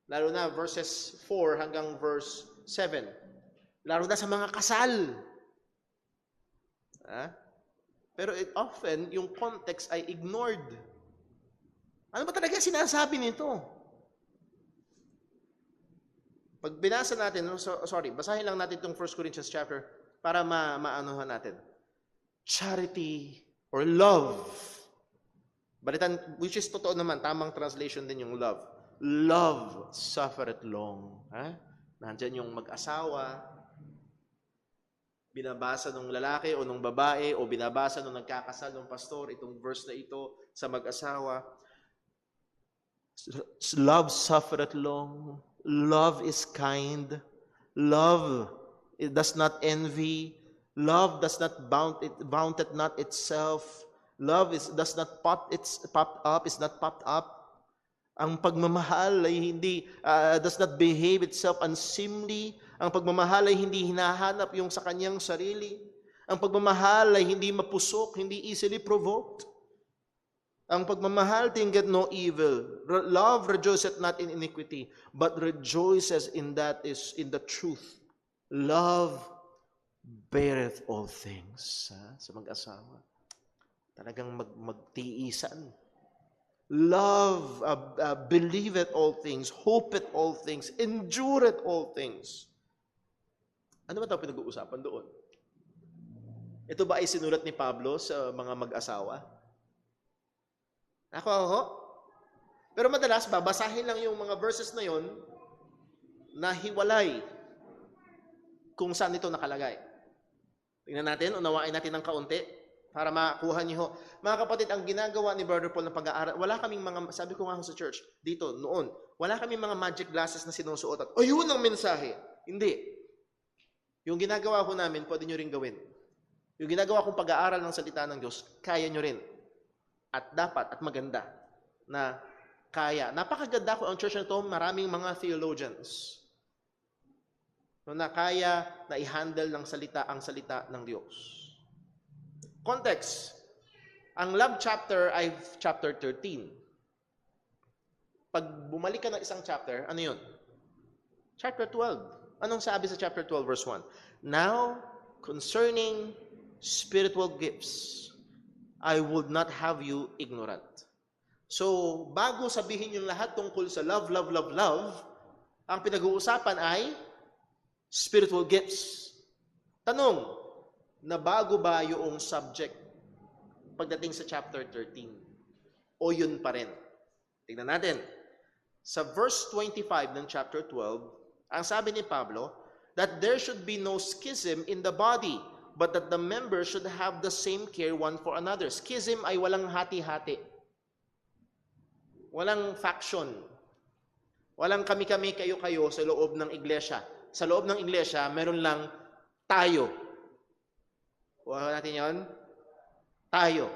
Lalo na verses 4 hanggang verse 7. Lalo na sa mga kasal. Pero often, yung context ay ignored. Ano ba talaga sinasabi nito? Pag binasa natin, basahin lang natin itong 1 Corinthians chapter para maanuhan natin. Charity or love. Balitan, which is totoo naman, tamang translation din yung love. Love suffereth long. Nandyan yung mag-asawa, binabasa ng lalaki o ng babae o binabasa ng nagkakasal ng pastor, itong verse na ito sa mag-asawa. Love suffereth long. Love is kind. Love, it does not envy. Love does not vaunteth not itself. Love does not is not puffed up. Ang pagmamahal ay does not behave itself unseemly. Ang pagmamahal ay hindi hinahanap yung sa kanyang sarili. Ang pagmamahal ay hindi mapusok, hindi easily provoked. Ang pagmamahal thinketh no evil. Love rejoiceth not in iniquity, but rejoices in the truth. Love beareth all things. Sa mag-asawa. Talagang magtiisan. Love believeth all things, hopeth all things, endureth all things. Ano ba ito pinag-uusapan doon? Ito ba ay sinulat ni Pablo sa mga mag-asawa? Ako. Pero madalas, babasahin lang yung mga verses na yon na hiwalay kung saan ito nakalagay. Tingnan natin, unawain natin ng kaunti para makuha niyo. Mga kapatid, ang ginagawa ni Brother Paul ng pag-aaral, wala kaming sabi ko nga sa church, dito, noon, wala kaming mga magic glasses na sinusuot at, yun ang mensahe. Hindi. Yung ginagawa ko namin, pwede nyo rin gawin. Yung ginagawa kong pag-aaral ng salita ng Diyos, kaya nyo rin. At dapat, at maganda, na kaya. Napakaganda ko ang church na ito, maraming mga theologians na kaya na i-handle ang salita ng Diyos. Context. Ang love chapter ay chapter 13. Pag bumalik ka ng isang chapter, ano yun? Chapter 12. Anong sabi sa chapter 12 verse 1? Now, concerning spiritual gifts, I would not have you ignorant. So, bago sabihin yung lahat tungkol sa love, ang pinag-uusapan ay spiritual gifts. Tanong, nabago ba yung subject pagdating sa chapter 13? O yun pa rin? Tignan natin. Sa verse 25 ng chapter 12, ang sabi ni Pablo, that there should be no schism in the body, but that the members should have the same care one for another. Schism ay walang hati-hati. Walang faction. Walang kami-kami, kayo-kayo sa loob ng iglesia. Sa loob ng iglesia, meron lang tayo. Kuha natin yon. Tayo.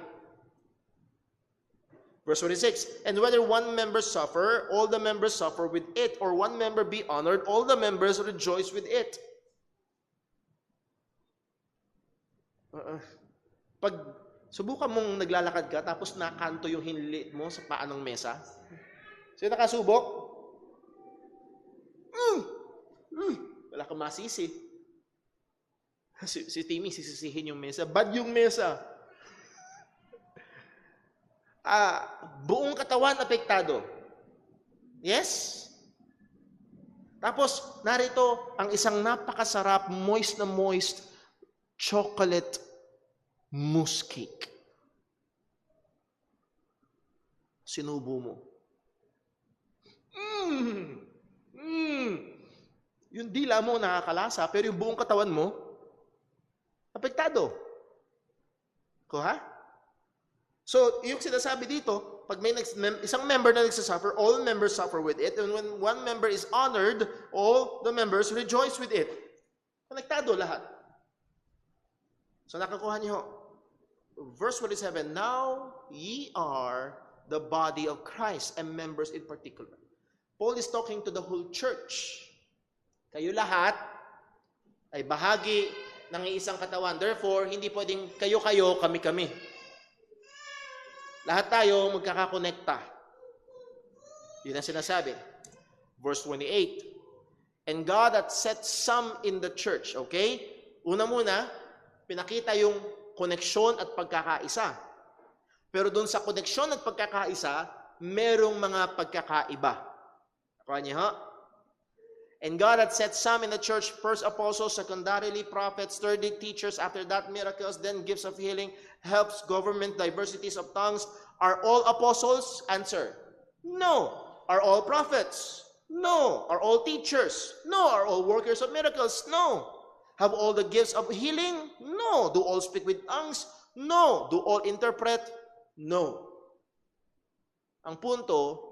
Verse 26, and whether one member suffer, all the members suffer with it, or one member be honored, all the members rejoice with it. Pag Subukan mong naglalakad ka tapos nakanto yung hinli mo sa paa ng mesa. Sino nakasubok? Wala kang masisi. Si Timmy, sisisihin yung mesa. Bad yung mesa. Buong katawan apektado. Yes? Tapos, narito ang isang napakasarap, moist na moist, chocolate mousse cake. Sinubo mo. Yung dila mo nakakalasa, pero yung buong katawan mo, apektado. Kuha? So, yung sinasabi dito, pag may isang member na nagsasuffer, all members suffer with it. And when one member is honored, all the members rejoice with it. Konektado lahat. So, nakakuha niyo. Verse 27, now ye are the body of Christ and members in particular. Paul is talking to the whole church. Kayo lahat ay bahagi ng isang katawan. Therefore, hindi pwedeng kayo-kayo, kami-kami. Lahat tayo magkakakonekta. Yun ang sinasabi. Verse 28. And God hath set some in the church. Okay? Una muna, pinakita yung koneksyon at pagkakaisa. Pero doon sa koneksyon at pagkakaisa, merong mga pagkakaiba. Nakuha niyo, ha? And God had set some in the church, first apostles, secondarily prophets, thirdly teachers, after that miracles, then gifts of healing, helps, government, diversities of tongues. Are all apostles? Answer. No. Are all prophets? No. Are all teachers? No. Are all workers of miracles? No. Have all the gifts of healing? No. Do all speak with tongues? No. Do all interpret? No. Ang punto,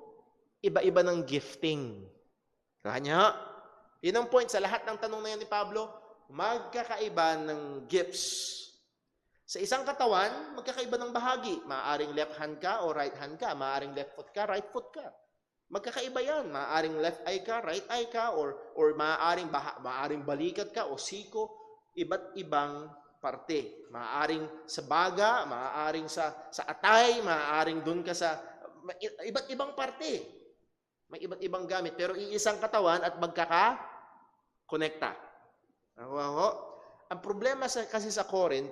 iba-iba ng gifting. Kanya? Yun ang point sa lahat ng tanong na yan ni Pablo, magkakaiba ng gifts. Sa isang katawan, magkakaiba ng bahagi. Maaaring left hand ka o right hand ka. Maaaring left foot ka, right foot ka. Magkakaiba yan. Maaaring left eye ka, right eye ka, or maaaring balikat ka o siko. Iba't ibang parte. Maaaring sa baga, maaaring sa atay, maaaring dun ka sa iba't ibang parte. May iba't ibang gamit. Pero iisang katawan at magkaka-konekta. Ang problema kasi sa Corinth,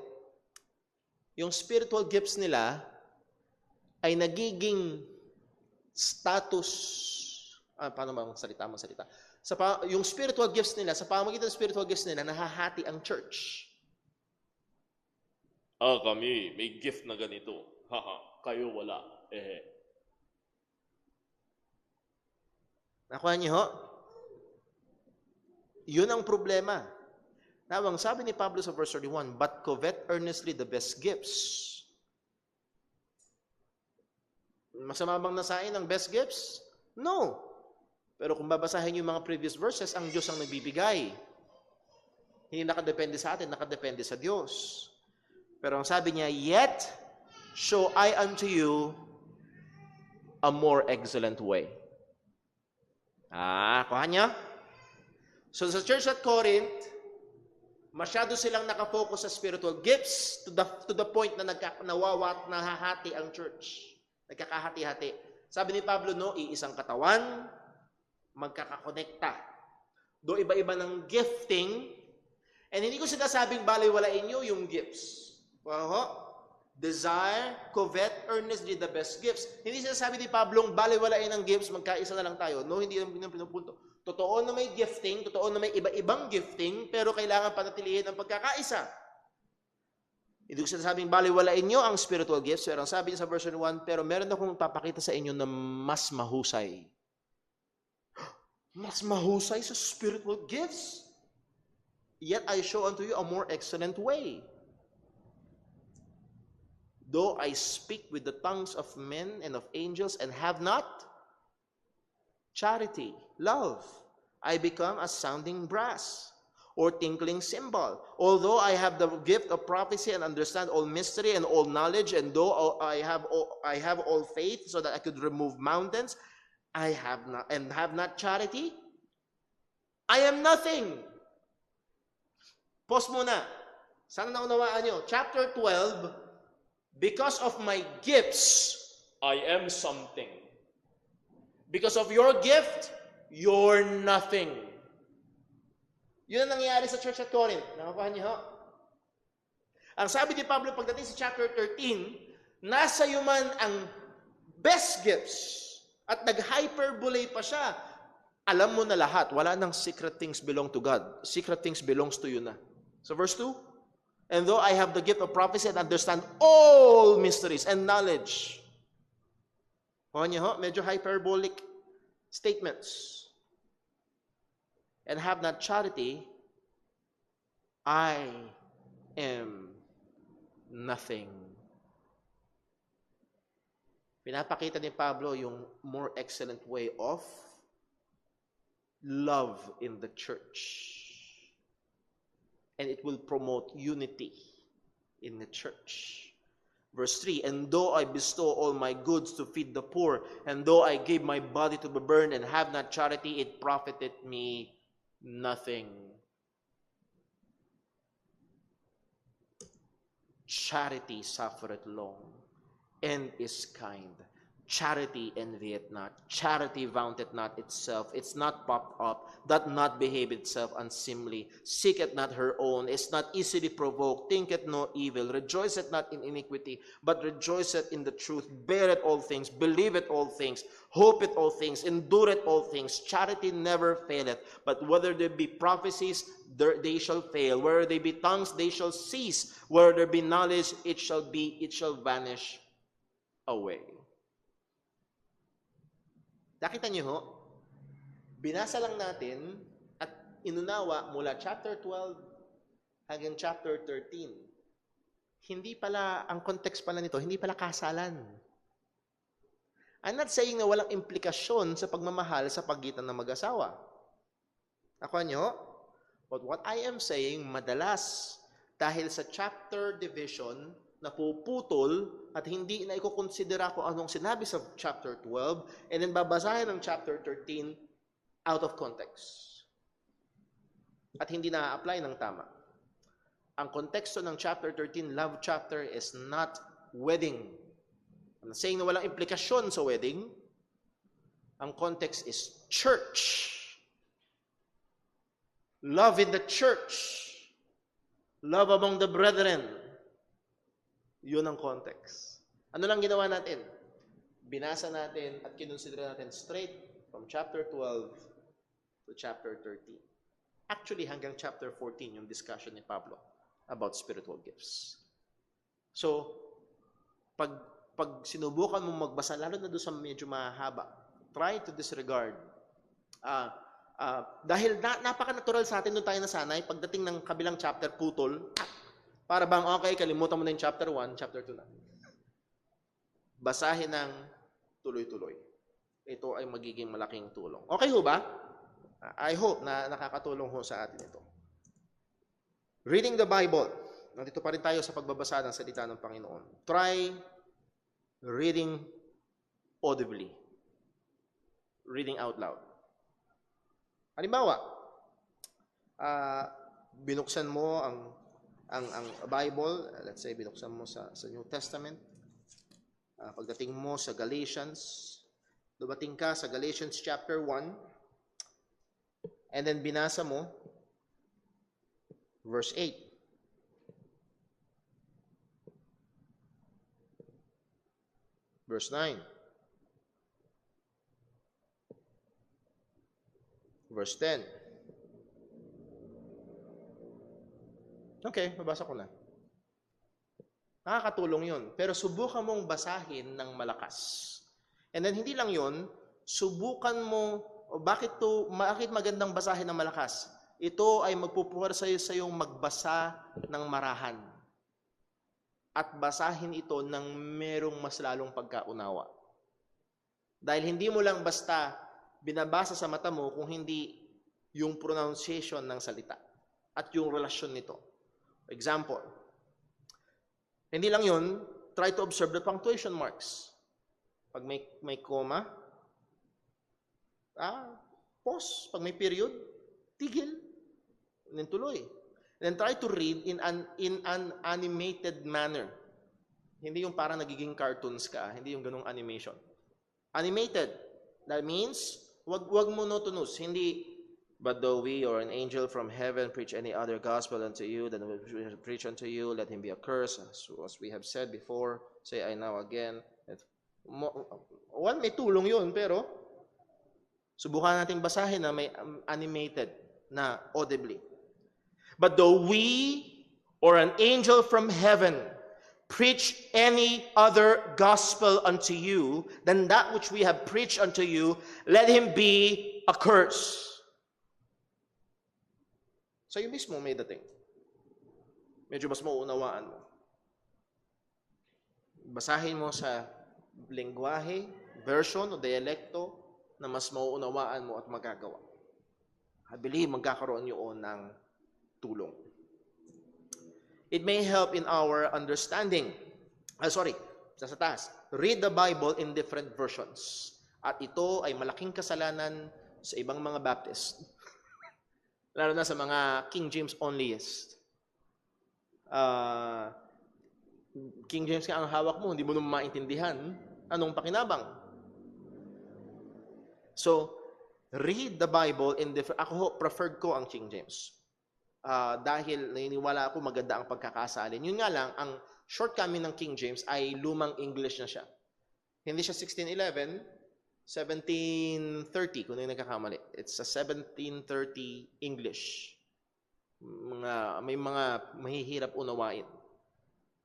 yung spiritual gifts nila ay nagiging status. Paano ba magsalita? Yung spiritual gifts nila, sa pamamagitan ng spiritual gifts nila, nahahati ang church. Kami, may gift na ganito. Kayo wala. Nakuha niyo ho? Yun ang problema. Now, ang sabi ni Pablo sa verse 31, but covet earnestly the best gifts. Masama bang nasain ang best gifts? No. Pero kung babasahin yung mga previous verses, ang Diyos ang nagbibigay. Hindi nakadepende sa atin, nakadepende sa Diyos. Pero ang sabi niya, yet show I unto you a more excellent way. Kuha niya? So sa church at Corinth, masyado silang nakafocus sa spiritual gifts to the point na nahahati ang church. Nagkakahati-hati. Sabi ni Pablo, no, iisang katawan, magkakakonekta. Do iba-iba ng gifting, and hindi ko sinasabing baliwalain nyo yung gifts. Desire, covet, earnestly the best gifts. Hindi sinasabi ni Pablo, baliwalain ang gifts, magkaisa na lang tayo. No, hindi yung pinupunto. Totoo na may gifting, totoo na may iba-ibang gifting, pero kailangan panatilihin ang pagkakaisa. Hindi ko sinasabing baliwalain nyo ang spiritual gifts, pero ang sabi niya sa verse 1, pero meron akong papakita sa inyo na mas mahusay. Mas mahusay sa spiritual gifts? Yet I show unto you a more excellent way. Though I speak with the tongues of men and of angels and have not charity, love, I become a sounding brass or tinkling cymbal. Although I have the gift of prophecy and understand all mystery and all knowledge, and though I have all faith so that I could remove mountains, I have not charity, I am nothing. Pause muna. Sana naunawaan nyo. Chapter 12, Because of my gifts, I am something. Because of your gift, you're nothing. Yun ang nangyayari sa church at Corinth. Nakakuha niyo ho? Ang sabi ni Pablo pagdating sa chapter 13, nasa iyo man ang best gifts at nag-hyperbole pa siya. Alam mo na lahat. Wala nang secret things belong to God. Secret things belongs to you na. So verse 2, and though I have the gift of prophecy and understand all mysteries and knowledge. Medyo hyperbolic statements. And have not charity, I am nothing. Pinapakita ni Pablo yung more excellent way of love in the church. And it will promote unity in the church. Verse 3, and though I bestow all my goods to feed the poor, and though I gave my body to be burned and have not charity, it profited me nothing. Charity suffereth long and is kind. Charity envieth not. Charity vaunteth not itself. It's not puffed up, doth not behave itself unseemly, seeketh not her own, is not easily provoked, thinketh no evil, rejoiceth not in iniquity, but rejoiceth in the truth, beareth all things, believeth all things, hopeth all things, endureth all things. Charity never faileth, but whether there be prophecies, they shall fail. Whether there be tongues, they shall cease. Whether there be knowledge, it shall vanish away. Nakita niyo ho? Binasa lang natin at inunawa mula chapter 12 hanggang chapter 13. Hindi pala, ang context pala nito, hindi pala kasalan. I'm not saying na walang implikasyon sa pagmamahal sa pagitan ng mag-asawa. Nakuha niyo? But what I am saying, madalas, dahil sa chapter division, napuputol at hindi na ikukonsidera kung anong sinabi sa chapter 12 and then babasahin ng chapter 13 out of context. At hindi na-apply ng tama. Ang konteksto ng chapter 13, love chapter, is not wedding. I'm not saying na walang implikasyon sa wedding. Ang context is church. Love in the church. Love among the brethren. Yun ang context. Ano lang ginawa natin? Binasa natin at kinonsidera natin straight from chapter 12 to chapter 13. Actually, hanggang chapter 14 yung discussion ni Pablo about spiritual gifts. So, pag sinubukan mong magbasa, lalo na doon sa medyo mahaba, try to disregard. Dahil napaka-natural sa atin doon tayo nasanay, pagdating ng kabilang chapter, putol, para bang, okay, kalimutan mo na yung chapter 1, chapter 2 na. Basahin ng tuloy-tuloy. Ito ay magiging malaking tulong. Okay ho ba? I hope na nakakatulong ho sa atin ito. Reading the Bible. Nandito pa rin tayo sa pagbabasa ng salita ng Panginoon. Try reading audibly. Reading out loud. Halimbawa, binuksan mo ang Bible, let's say binuksan mo sa New Testament, pagdating mo sa Galatians, dumating ka sa Galatians chapter 1, and then binasa mo verse 8. Verse 9. Verse 10. Okay, mabasa ko na. Nakakatulong yun. Pero subukan mong basahin ng malakas. And then hindi lang yun, subukan mo, bakit magandang basahin ng malakas? Ito ay magpupuwersa sa iyong magbasa ng marahan. At basahin ito ng merong mas lalong pagkaunawa. Dahil hindi mo lang basta binabasa sa mata mo kung hindi yung pronunciation ng salita at yung relasyon nito. Example, hindi lang yun, try to observe the punctuation marks. Pag may comma, pause. Pag may period, tigil. And then tuloy. And then try to read in an animated manner. Hindi yung parang nagiging cartoons ka, hindi yung ganung animation. Animated. That means, wag monotonous. Hindi, but though we or an angel from heaven preach any other gospel unto you than we preach unto you, let him be accursed. As we have said before, say I now again. May tulong yun, pero subukan nating basahin na may animated na audibly. But though we or an angel from heaven preach any other gospel unto you than that which we have preached unto you, let him be accursed. Sa'yo mismo may dating. Medyo mas mauunawaan mo. Basahin mo sa lengguwahe, version o dialekto na mas mauunawaan mo at magagawa. I believe magkakaroon yun ng tulong. It may help in our understanding. Sa taas. Read the Bible in different versions. At ito ay malaking kasalanan sa ibang mga Baptist. Lalo na sa mga King James onlyist. King James ka ang hawak mo, hindi mo naman maintindihan. Anong pakinabang? So, read the Bible in different... Ako, preferred ko ang King James. Dahil naniniwala ako maganda ang pagkakasalin. Yun nga lang, ang shortcoming ng King James ay lumang English na siya. Hindi siya 1611, 1730 kung yung nagkakamali. It's a 1730 English. May mga mahihirap unawain.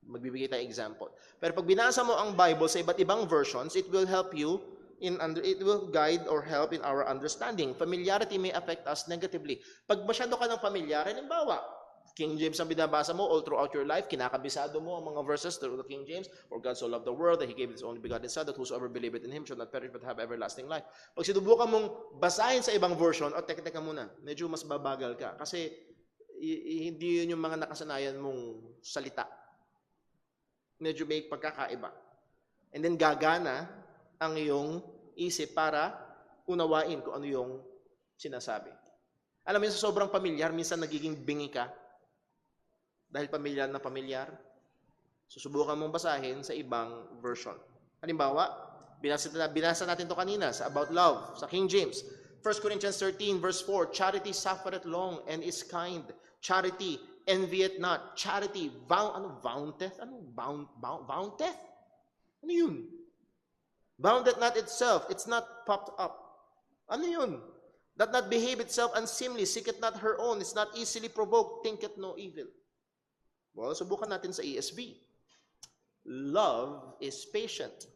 Magbibigay tayo example. Pero pag binasa mo ang Bible sa iba't ibang versions, it will help you it will guide or help in our understanding. Familiarity may affect us negatively. Pag masyado ka ng familiar, halimbawa, King James ang binabasa mo all throughout your life, kinakabisado mo ang mga verses through the King James, for God so loved the world that He gave His only begotten Son, that whosoever believeth in Him shall not perish but have everlasting life. Pag sinubukan mong basahin sa ibang version, teka muna, medyo mas babagal ka. Kasi hindi yun yung mga nakasanayan mong salita. Medyo may pagkakaiba. And then gagana ang iyong isip para unawain kung ano yung sinasabi. Alam mo yun, sa sobrang pamilyar, minsan nagiging bingi ka. Dahil pamilyar na pamilyar, susubukan mong basahin sa ibang version. Halimbawa, binasa natin to kanina sa about love, sa King James. 1 Corinthians 13 verse 4, charity suffereth long and is kind. Charity envieth not. Charity vaunteth? Vaunteth? Ano yun? Boundeth not itself. It's not puffed up. Ano yun? Doth not behave itself unseemly. Seeketh not her own. It's not easily provoked. Thinketh no evil. Well, subukan natin sa ESV. Love is patient.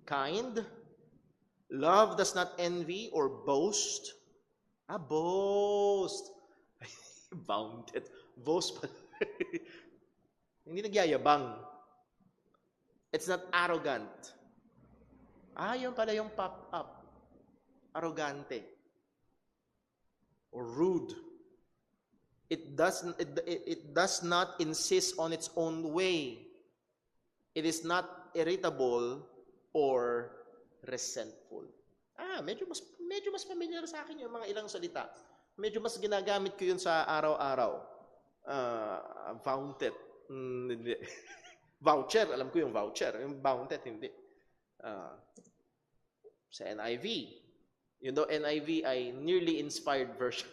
Kind. Love does not envy or boast. Boast. Bounded. Boast. Hindi nagyayabang. It's not arrogant. Yun pala yung pop up. Arrogante. Or rude. It does not insist on its own way. It is not irritable or resentful. Medyo mas familiar sa akin yung mga ilang salita. Medyo mas ginagamit ko yun sa araw-araw. Vaunted. Hindi. Voucher, alam ko yung voucher. Yung bounded, hindi. Sa NIV. You know, NIV ay nearly inspired version.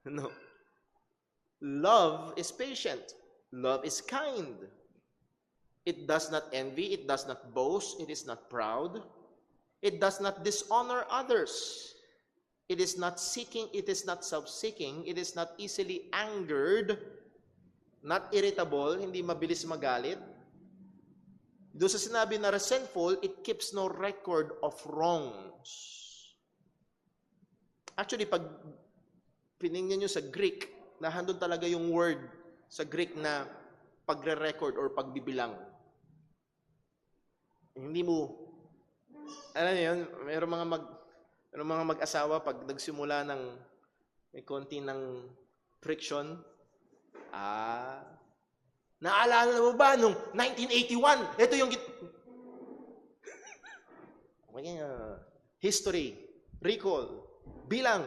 No. Love is patient. Love is kind. It does not envy. It does not boast. It is not proud. It does not dishonor others. It is not seeking. It is not self-seeking. It is not easily angered. Not irritable. Hindi mabilis magalit. Doon sa sinabi na resentful, it keeps no record of wrongs. Actually, pag piningnan nyo sa Greek, nahandun talaga yung word sa Greek na pagre-record or pagbibilang. Hindi mo, alam niyo yun, mayroong mga mag-asawa pag nagsimula ng may konti ng friction, naalala mo ba nung 1981? Ito yung history, recall, bilang.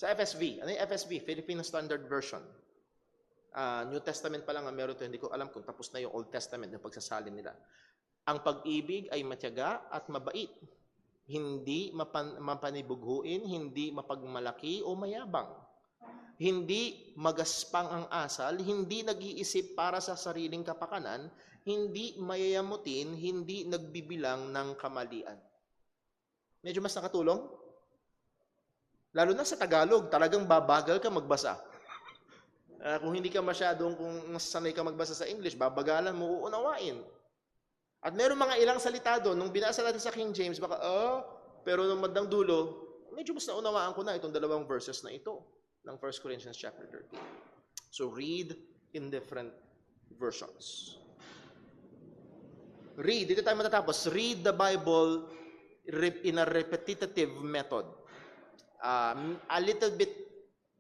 Sa FSV, ano yung FSV? Philippine Standard Version. New Testament pa lang ang meron to, hindi ko alam kung tapos na yung Old Testament yung pagsasalin nila. Ang pag-ibig ay matyaga at mabait. Hindi mapanibughuin, hindi mapagmalaki o mayabang. Hindi magaspang ang asal, hindi nag-iisip para sa sariling kapakanan, hindi mayayamutin, hindi nagbibilang ng kamalian. Medyo mas nakatulong? Lalo na sa Tagalog, talagang babagal ka magbasa. Kung hindi ka masyadong, kung sanay ka magbasa sa English, babagalan mo, uunawain. At meron mga ilang salita doon, nung binasa natin sa King James, baka, pero nung mandang dulo, medyo mas naunawaan ko na itong dalawang verses na ito ng 1 Corinthians chapter 13. So read in different versions. Read, dito tayo matatapos. Read the Bible in a repetitive method. A little bit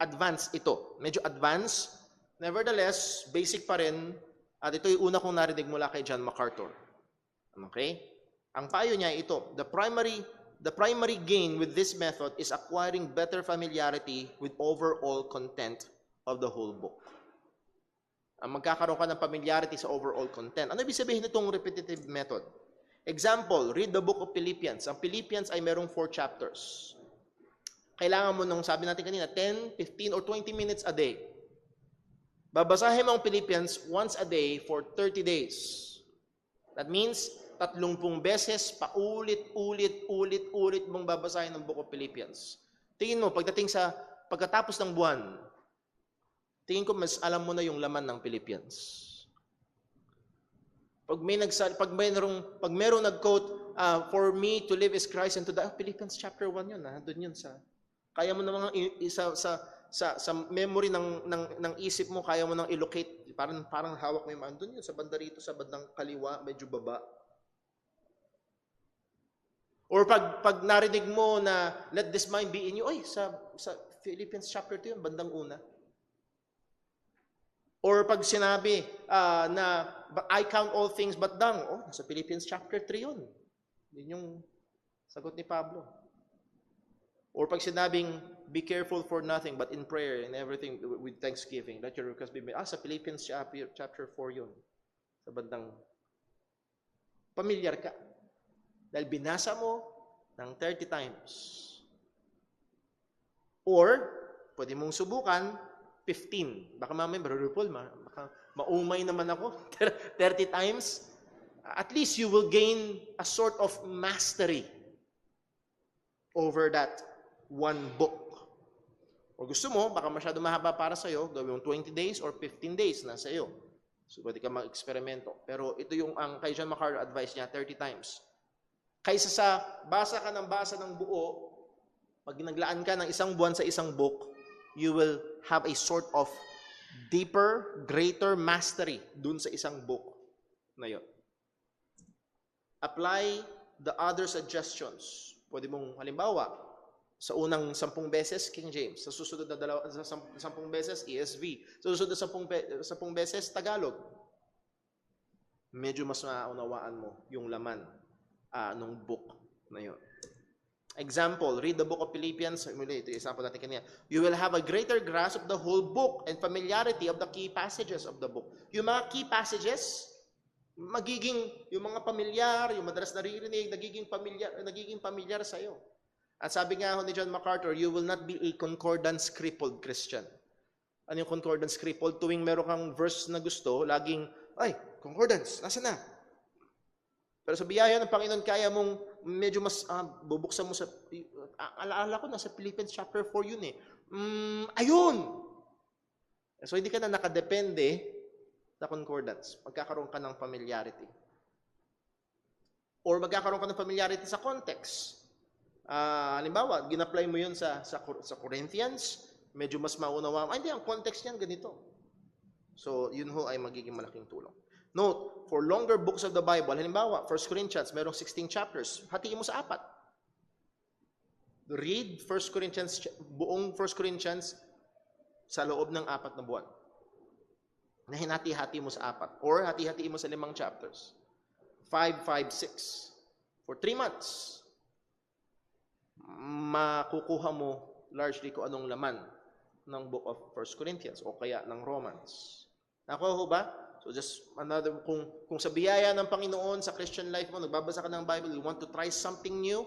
advanced ito. Medyo advanced. Nevertheless, basic pa rin. At ito yung una kong narinig mula kay John MacArthur. Okay? Ang payo niya ito. The primary gain with this method is acquiring better familiarity with overall content of the whole book. Magkakaroon ka ng familiarity sa overall content. Ano ibig sabihin nitong repetitive method? Example, read the book of Philippians. Ang Philippians ay merong 4 chapters. Kailangan mo nung, sabi natin kanina, 10, 15, or 20 minutes a day. Babasahin mo ang Philippians once a day for 30 days. That means, 30 beses, paulit-ulit mong babasahin ang book of Philippians. Tingin mo, pagkatapos ng buwan, tingin ko mas alam mo na yung laman ng Philippians. Pag merong nag-quote, for me to live is Christ and to die, Philippians chapter 1 yun, doon yun sa, kaya mo namang sa memory ng isip mo, kaya mo nang i-locate, parang hawak mo yung mga, doon yun, sa banda rito, sa bandang kaliwa, medyo baba. Or pag narinig mo na, let this mind be in you, sa Philippians chapter 2 yun, bandang una. Or pag sinabi na, I count all things but dung, sa Philippians chapter 3 yun. Yun yung sagot ni Pablo. Or pag sinabing, be careful for nothing but in prayer and everything with thanksgiving, let your request be made. Sa Philippians chapter 4 yun. Sa bandang, pamilyar ka. Dahil binasa mo ng 30 times. Or, pwede mong subukan, 15. Baka mamaya, Brother Paul, maumay naman ako. 30 times. At least you will gain a sort of mastery over that one book. O gusto mo, baka masyado mahaba para sa'yo, gawin mo 20 days or 15 days na sa'yo. So, pwede ka mag-eksperimento. Pero ito yung ang kay John MacArthur advice niya, 30 times. Kaysa sa basa ng buo, pag naglaan ka ng isang buwan sa isang book, you will have a sort of deeper, greater mastery dun sa isang book na yun. Apply the other suggestions. Pwede mong, halimbawa, sa unang 10 beses, King James. Sa susunod na 10 beses, ESV. Sa susunod na 10 beses, Tagalog. Medyo mas maunawaan mo yung laman nung book na yun. Example, read the book of Philippians. Ito yung example natin kanina. You will have a greater grasp of the whole book and familiarity of the key passages of the book. Yung mga key passages, yung mga pamilyar, yung madalas naririnig, nagiging pamilyar sa'yo. At sabi nga ni John MacArthur, you will not be a concordance-crippled Christian. Ano yung concordance-crippled? Tuwing meron kang verse na gusto, laging, concordance, nasa na? Pero sa biyaya ng Panginoon, kaya mong medyo mas bubuksan mo sa, alaala ko, nasa Philippians chapter 4 yun eh. Ayun! So hindi ka na nakadepende sa concordance. Magkakaroon ka ng familiarity. Or magkakaroon ka ng familiarity sa context. Halimbawa, ginapply mo yun sa Corinthians, medyo mas maunawa. Hindi, ang context niyan ganito. So, yun ho ay magiging malaking tulong. Note, for longer books of the Bible, halimbawa, 1 Corinthians, merong 16 chapters. Hatiin mo sa 4. Read 1 Corinthians, buong 1 Corinthians sa loob ng 4 na buwan. Na hinati-hati mo sa 4. Or hati-hatiin mo sa 5 chapters. 5, 5, 6. For 3 months. Makukuha mo largely kung anong laman ng book of 1 Corinthians o kaya ng Romans. Nakuha ho ba? So just another, kung sa biyaya ng Panginoon sa Christian life mo, nagbabasa ka ng Bible, you want to try something new,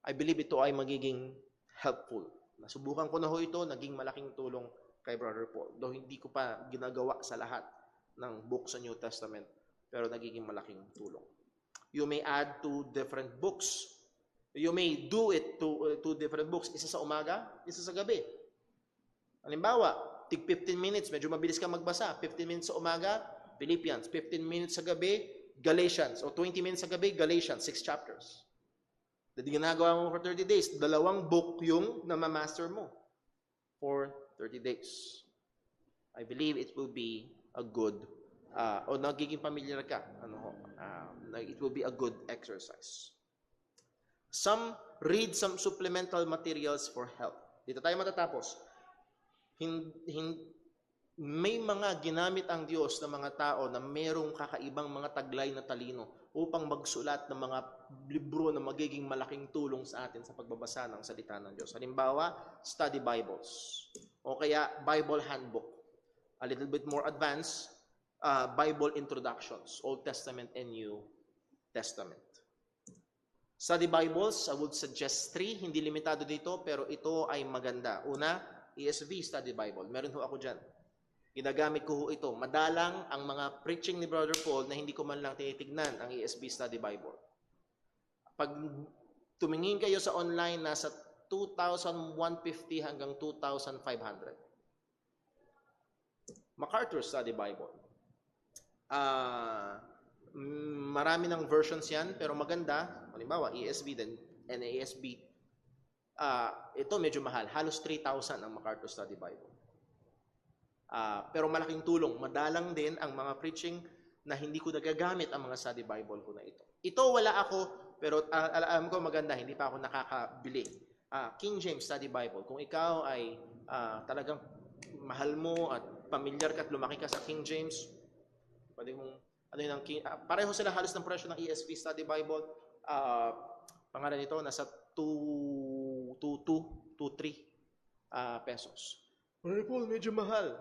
I believe ito ay magiging helpful. Nasubukan ko na ho ito, naging malaking tulong kay Brother Paul. Though hindi ko pa ginagawa sa lahat ng book sa New Testament, pero nagiging malaking tulong. You may add 2 different books. You may do it to 2 different books. Isa sa umaga, isa sa gabi. Halimbawa, tig 15 minutes, medyo mabilis ka magbasa. 15 minutes sa umaga, Philippians. 15 minutes sa gabi, Galatians. O 20 minutes sa gabi, Galatians, 6 chapters. Dahil ginagawa mo for 30 days, 2 book yung namamaster mo for 30 days. I believe it will be a good, o nagiging familiar ka, it will be a good exercise. Read some supplemental materials for help. Dito tayo matatapos. May mga ginamit ang Diyos ng mga tao na mayroong kakaibang mga taglay na talino upang magsulat ng mga libro na magiging malaking tulong sa atin sa pagbabasa ng salita ng Diyos. Halimbawa, study Bibles o kaya Bible handbook. A little bit more advanced, Bible introductions, Old Testament and New Testament. Study Bibles, I would suggest 3, hindi limitado dito, pero ito ay maganda. Una, ESV Study Bible. Meron ho ako dyan. Ginagamit ko ho ito. Madalang ang mga preaching ni Brother Paul na hindi ko man lang tinitignan ang ESV Study Bible. Pag tumingin kayo sa online, nasa 2,150 hanggang 2,500. MacArthur Study Bible. Marami ng versions yan, pero maganda. Halimbawa, ESV din, NASB. Ito medyo mahal. Halos 3,000 ang MacArthur Study Bible. Pero malaking tulong. Madalang din ang mga preaching na hindi ko nagagamit ang mga study Bible ko na ito. Ito wala ako, pero alam ko maganda, hindi pa ako nakakabili. King James Study Bible. Kung ikaw ay talagang mahal mo at pamilyar ka at lumaki ka sa King James, pwede mong, pareho sila halos ng presyo ng ESV Study Bible. Pangalan nito, nasa 2.3 pesos. Paul, medyo mahal.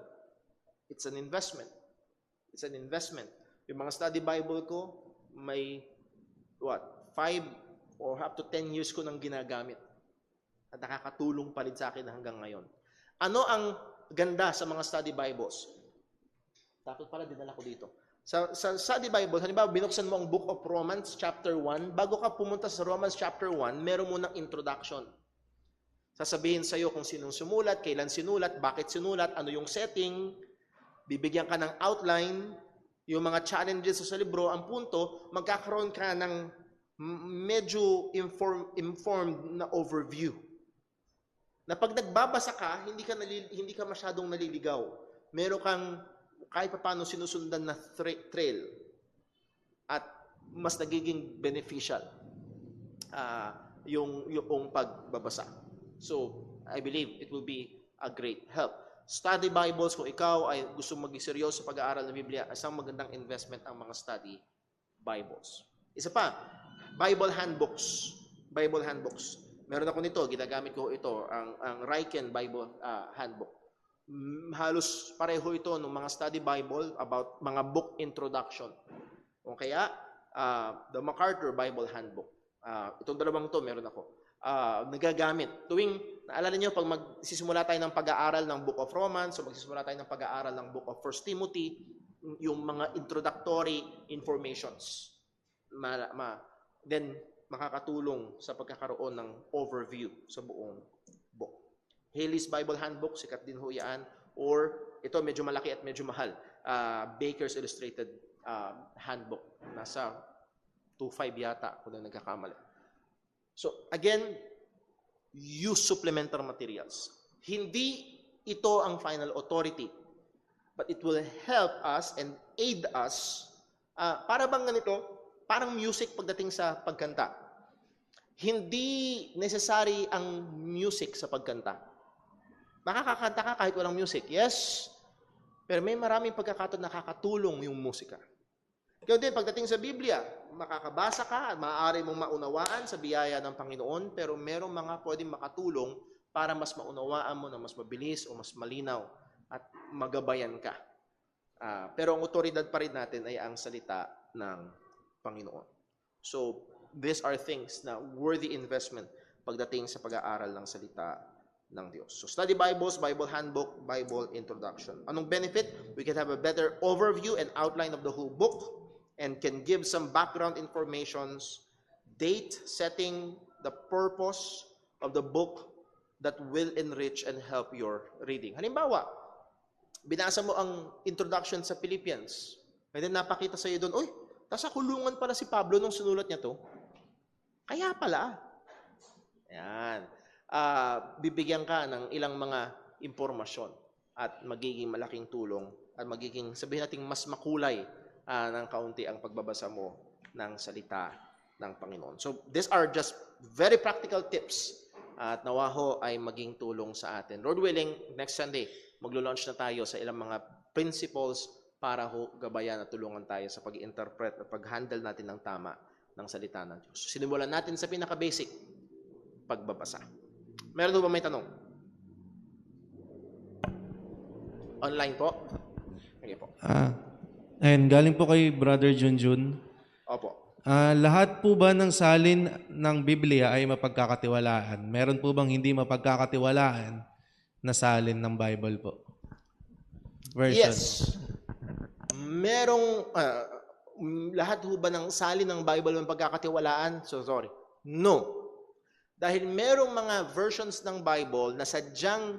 It's an investment. It's an investment. Yung mga study Bible ko, may 5 or up to 10 years ko nang ginagamit. At nakakatulong pa rin sa akin hanggang ngayon. Ano ang ganda sa mga study Bibles? Dapat pala dinala ko dito. Sa study Bible, halimbawa, binuksan mo ang Book of Romans, chapter 1. Bago ka pumunta sa Romans chapter 1, meron mo ng introduction. Sasabihin sa'yo kung sinong sumulat, kailan sinulat, bakit sinulat, ano yung setting, bibigyan ka ng outline, yung mga challenges sa libro, ang punto, magkakaroon ka ng medyo informed na overview. Na pag nagbabasa ka, hindi ka masyadong naliligaw. Meron kang kahit pa paano sinusundan na trail at mas nagiging beneficial yung pagbabasa. So, I believe it will be a great help. Study Bibles, kung ikaw ay gusto maging seryoso sa pag-aaral ng Biblia, isang magandang investment ang mga study Bibles. Isa pa, Bible handbooks. Bible handbooks. Meron ako nito, ginagamit ko ito, ang Riken Bible handbook. Halos pareho ito ng mga study Bible about mga book introduction. O kaya, the MacArthur Bible handbook. Itong dalawang to meron ako. Nagagamit. Naalala nyo, pag magsisimula tayo ng pag-aaral ng Book of Romans, o magsisimula tayo ng pag-aaral ng Book of 1 Timothy, yung mga introductory informations. Then, makakatulong sa pagkakaroon ng overview sa buong book. Haley's Bible Handbook, sikat din ho yan. Or, ito medyo malaki at medyo mahal. Baker's Illustrated Handbook. Nasa 2.5 yata, kung na nagkakamali. So, again, use supplemental materials. Hindi ito ang final authority, but it will help us and aid us. Para bang ganito? Parang music pagdating sa pagkanta. Hindi necessary ang music sa pagkanta. Makakakanta ka kahit walang music. Yes, pero may maraming pagkakataon nakakatulong yung musika. Kaya din, pagdating sa Biblia, makakabasa ka at maaari mong maunawaan sa biyaya ng Panginoon, pero merong mga pwedeng makatulong para mas maunawaan mo na mas mabilis o mas malinaw at magabayan ka. Pero ang otoridad pa rin natin ay ang salita ng Panginoon. So, these are things na worthy investment pagdating sa pag-aaral ng salita ng Diyos. So, study Bibles, Bible Handbook, Bible Introduction. Anong benefit? We can have a better overview and outline of the whole book and can give some background informations, date, setting, the purpose of the book that will enrich and help your reading. Halimbawa, binasa mo ang introduction sa Philippians. And then napakita sa iyo doon, uy, nasa kulungan pala si Pablo nung sinulat niya to. Kaya pala. Ayan. Bibigyan ka ng ilang mga impormasyon at magiging malaking tulong at magiging, sabihin natin, mas makulay ng kaunti ang pagbabasa mo ng salita ng Panginoon. So, these are just very practical tips at nawa ho ay maging tulong sa atin. Lord willing, next Sunday, maglo-launch na tayo sa ilang mga principles para ho gabayan at tulungan tayo sa pag-interpret at pag-handle natin ng tama ng salita ng Diyos. So, sinimulan natin sa pinaka-basic, pagbabasa. Meron ba may tanong? Online po? Okay po. Ayun, galing po kay Brother Junjun. Opo. Lahat po ba ng salin ng Biblia ay mapagkakatiwalaan? Meron po bang hindi mapagkakatiwalaan na salin ng Bible po? Version. Yes. Merong, lahat ho ba ng salin ng Bible ang pagkakatiwalaan? So, sorry. No. Dahil merong mga versions ng Bible na sadyang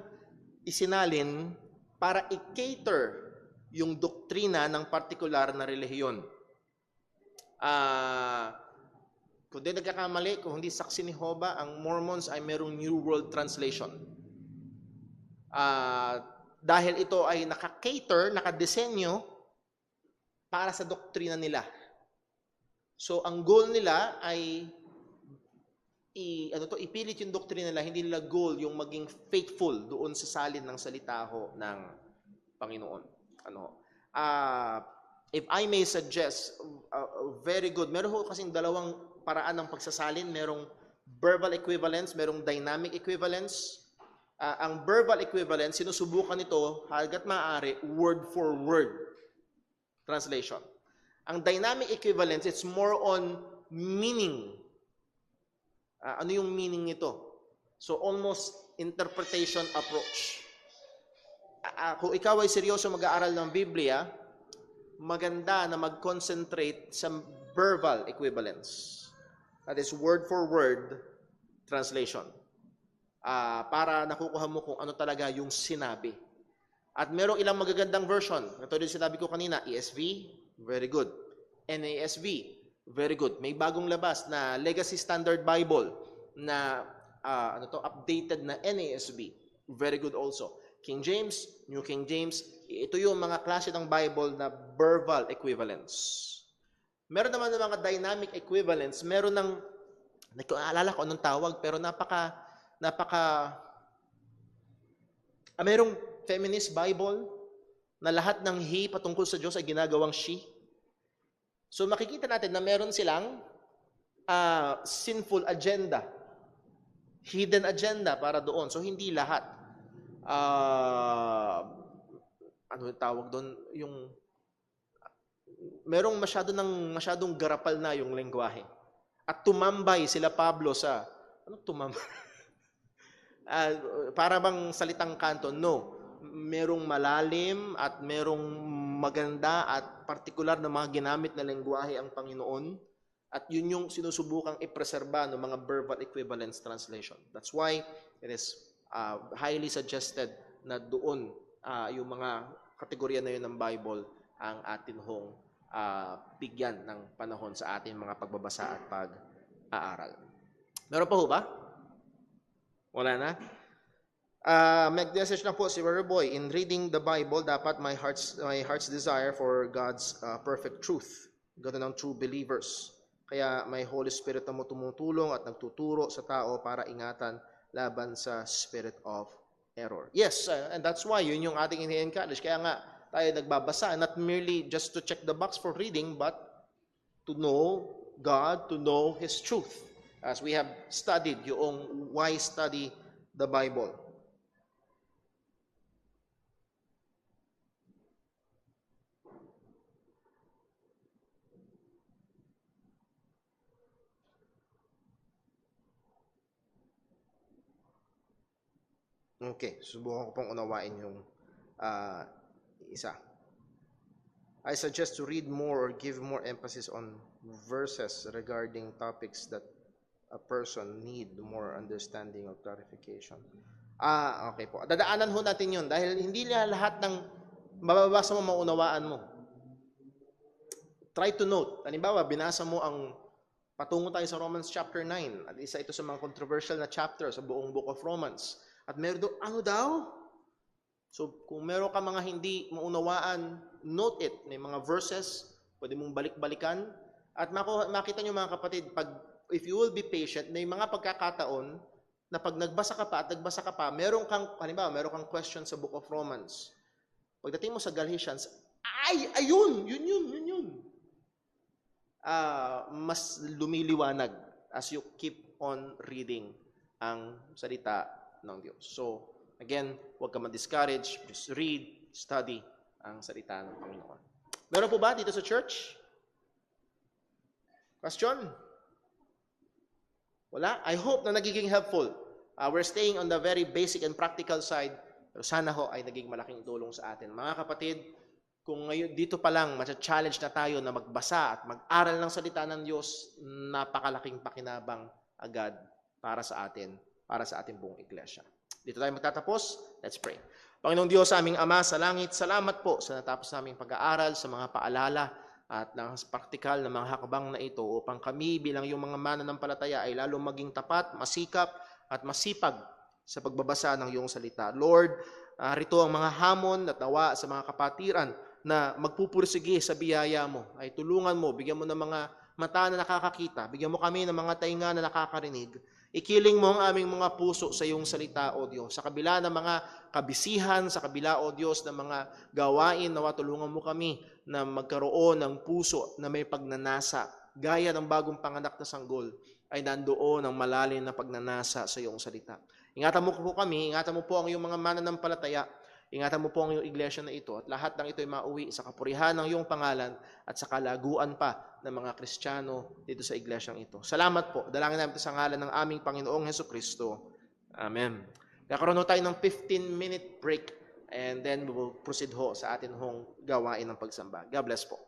isinalin para i-cater yung doktrina ng partikular na relihiyon. Kung di nagkakamali, kung hindi saksi ni Jehovah, ang Mormons ay merong New World Translation. Dahil ito ay naka-cater, naka-disenyo para sa doktrina nila. So, ang goal nila ay ipilit yung doktrina nila, hindi nila goal yung maging faithful doon sa salin ng salita ho ng Panginoon. If I may suggest, very good. Meron ho kasing dalawang paraan ng pagsasalin. Merong verbal equivalence, merong dynamic equivalence. Ang verbal equivalence, sinusubukan nito hangga't maaari, word for word translation. Ang dynamic equivalence, it's more on meaning. Ano yung meaning nito? So, almost interpretation approach. Kung ikaw ay seryoso mag-aaral ng Biblia, maganda na mag-concentrate sa verbal equivalence. That is word for word translation. Para nakukuha mo kung ano talaga yung sinabi. At merong ilang magagandang version. Ito din sinabi ko kanina, ESV, very good. NASV, very good. May bagong labas na Legacy Standard Bible na updated na NASB. Very good also. King James, New King James, ito yung mga klase ng Bible na verbal equivalence. Meron naman ng mga dynamic equivalence, meron ng, hindi ko naalala ko anong tawag, pero merong feminist Bible na lahat ng he patungkol sa Diyos ay ginagawang she. So makikita natin na meron silang sinful agenda, hidden agenda para doon. So hindi lahat. Ano yung tawag doon? Yung merong masyadong garapal na yung lengguwahe. At tumambay sila Pablo sa tumambay? Para bang salitang kanto? No. Merong malalim at merong maganda at partikular na mga ginamit na lengguwahe ang Panginoon. At yun yung sinusubukang ipreserba ng mga verbal equivalence translation. That's why it is highly suggested na doon yung mga kategorya na yun ng Bible ang atin hong bigyan ng panahon sa ating mga pagbabasa at pag-aaral. Meron pa ho ba? Wala na? Mag-message na po si Brother Boy. In reading the Bible, dapat my heart's desire for God's perfect truth. Ganun ang true believers. Kaya may Holy Spirit na mo tumutulong at nagtuturo sa tao para ingatan laban sa spirit of error. Yes, and that's why yun yung ating ini-encourage. Kaya nga tayo nagbabasa, not merely just to check the box for reading, but to know God, to know His truth. As we have studied yung why study the Bible. Okay, subukan ko pong unawain yung isa. I suggest to read more or give more emphasis on verses regarding topics that a person need more understanding or clarification. Okay po. Dadaanan ho natin yun dahil hindi lahat ng mababasa mo maunawaan mo. Try to note. Halimbawa, binasa mo ang patungo tayo sa Romans chapter 9 at isa ito sa mga controversial na chapter sa buong book of Romans. At meron doon, ano daw? So, kung meron ka mga hindi maunawaan, note it. May mga verses, pwede mong balik-balikan. At makita nyo mga kapatid, if you will be patient, may mga pagkakataon na pag nagbasa ka pa, meron kang question sa Book of Romans. Pagdating mo sa Galatians, yun. Mas lumiliwanag as you keep on reading ang salita ng Diyos. So, again, huwag ka ma-discourage. Just read, study ang salita ng Panginoon. Meron po ba dito sa church? Question? Wala? I hope na nagiging helpful. We're staying on the very basic and practical side. Pero sana ho ay naging malaking tulong sa atin. Mga kapatid, kung ngayon dito pa lang, matcha-challenge na tayo na magbasa at mag-aral ng salita ng Diyos, napakalaking pakinabang agad para sa atin, para sa ating buong iglesia. Dito tayo magtatapos. Let's pray. Panginoong Diyos, aming Ama sa langit, salamat po sa natapos naming pag-aaral, sa mga paalala at ng praktikal na mga hakbang na ito upang kami bilang yung mga mananampalataya ay lalo maging tapat, masikap at masipag sa pagbabasa ng iyong salita. Lord, rito ang mga hamon at nawa sa mga kapatiran na magpupursige sa biyaya mo. Ay tulungan mo, bigyan mo ng mga mata na nakakakita, bigyan mo kami ng mga tainga na nakakarinig. Ikiling mo ang aming mga puso sa iyong salita, O Diyos. Sa kabila ng mga kabisihan, sa kabila, O Diyos, ng mga gawain, nawa tulungan mo kami na magkaroon ng puso na may pagnanasa, gaya ng bagong panganak na sanggol, ay nandoon ang malalim na pagnanasa sa iyong salita. Ingatan mo po kami, ingatan mo po ang iyong mga mananampalataya, ingatan mo po ang iyong iglesia na ito, at lahat ng ito ay mauwi sa kapurihan ng iyong pangalan at sa kalaguan pa ng mga Kristiyano dito sa iglesyang ito. Salamat po. Dalangin namin ito sa ngalan ng aming Panginoong Hesukristo. Amen. Kakaroon tayo ng 15-minute break and then we will proceed ho sa atin hong gawain ng pagsamba. God bless po.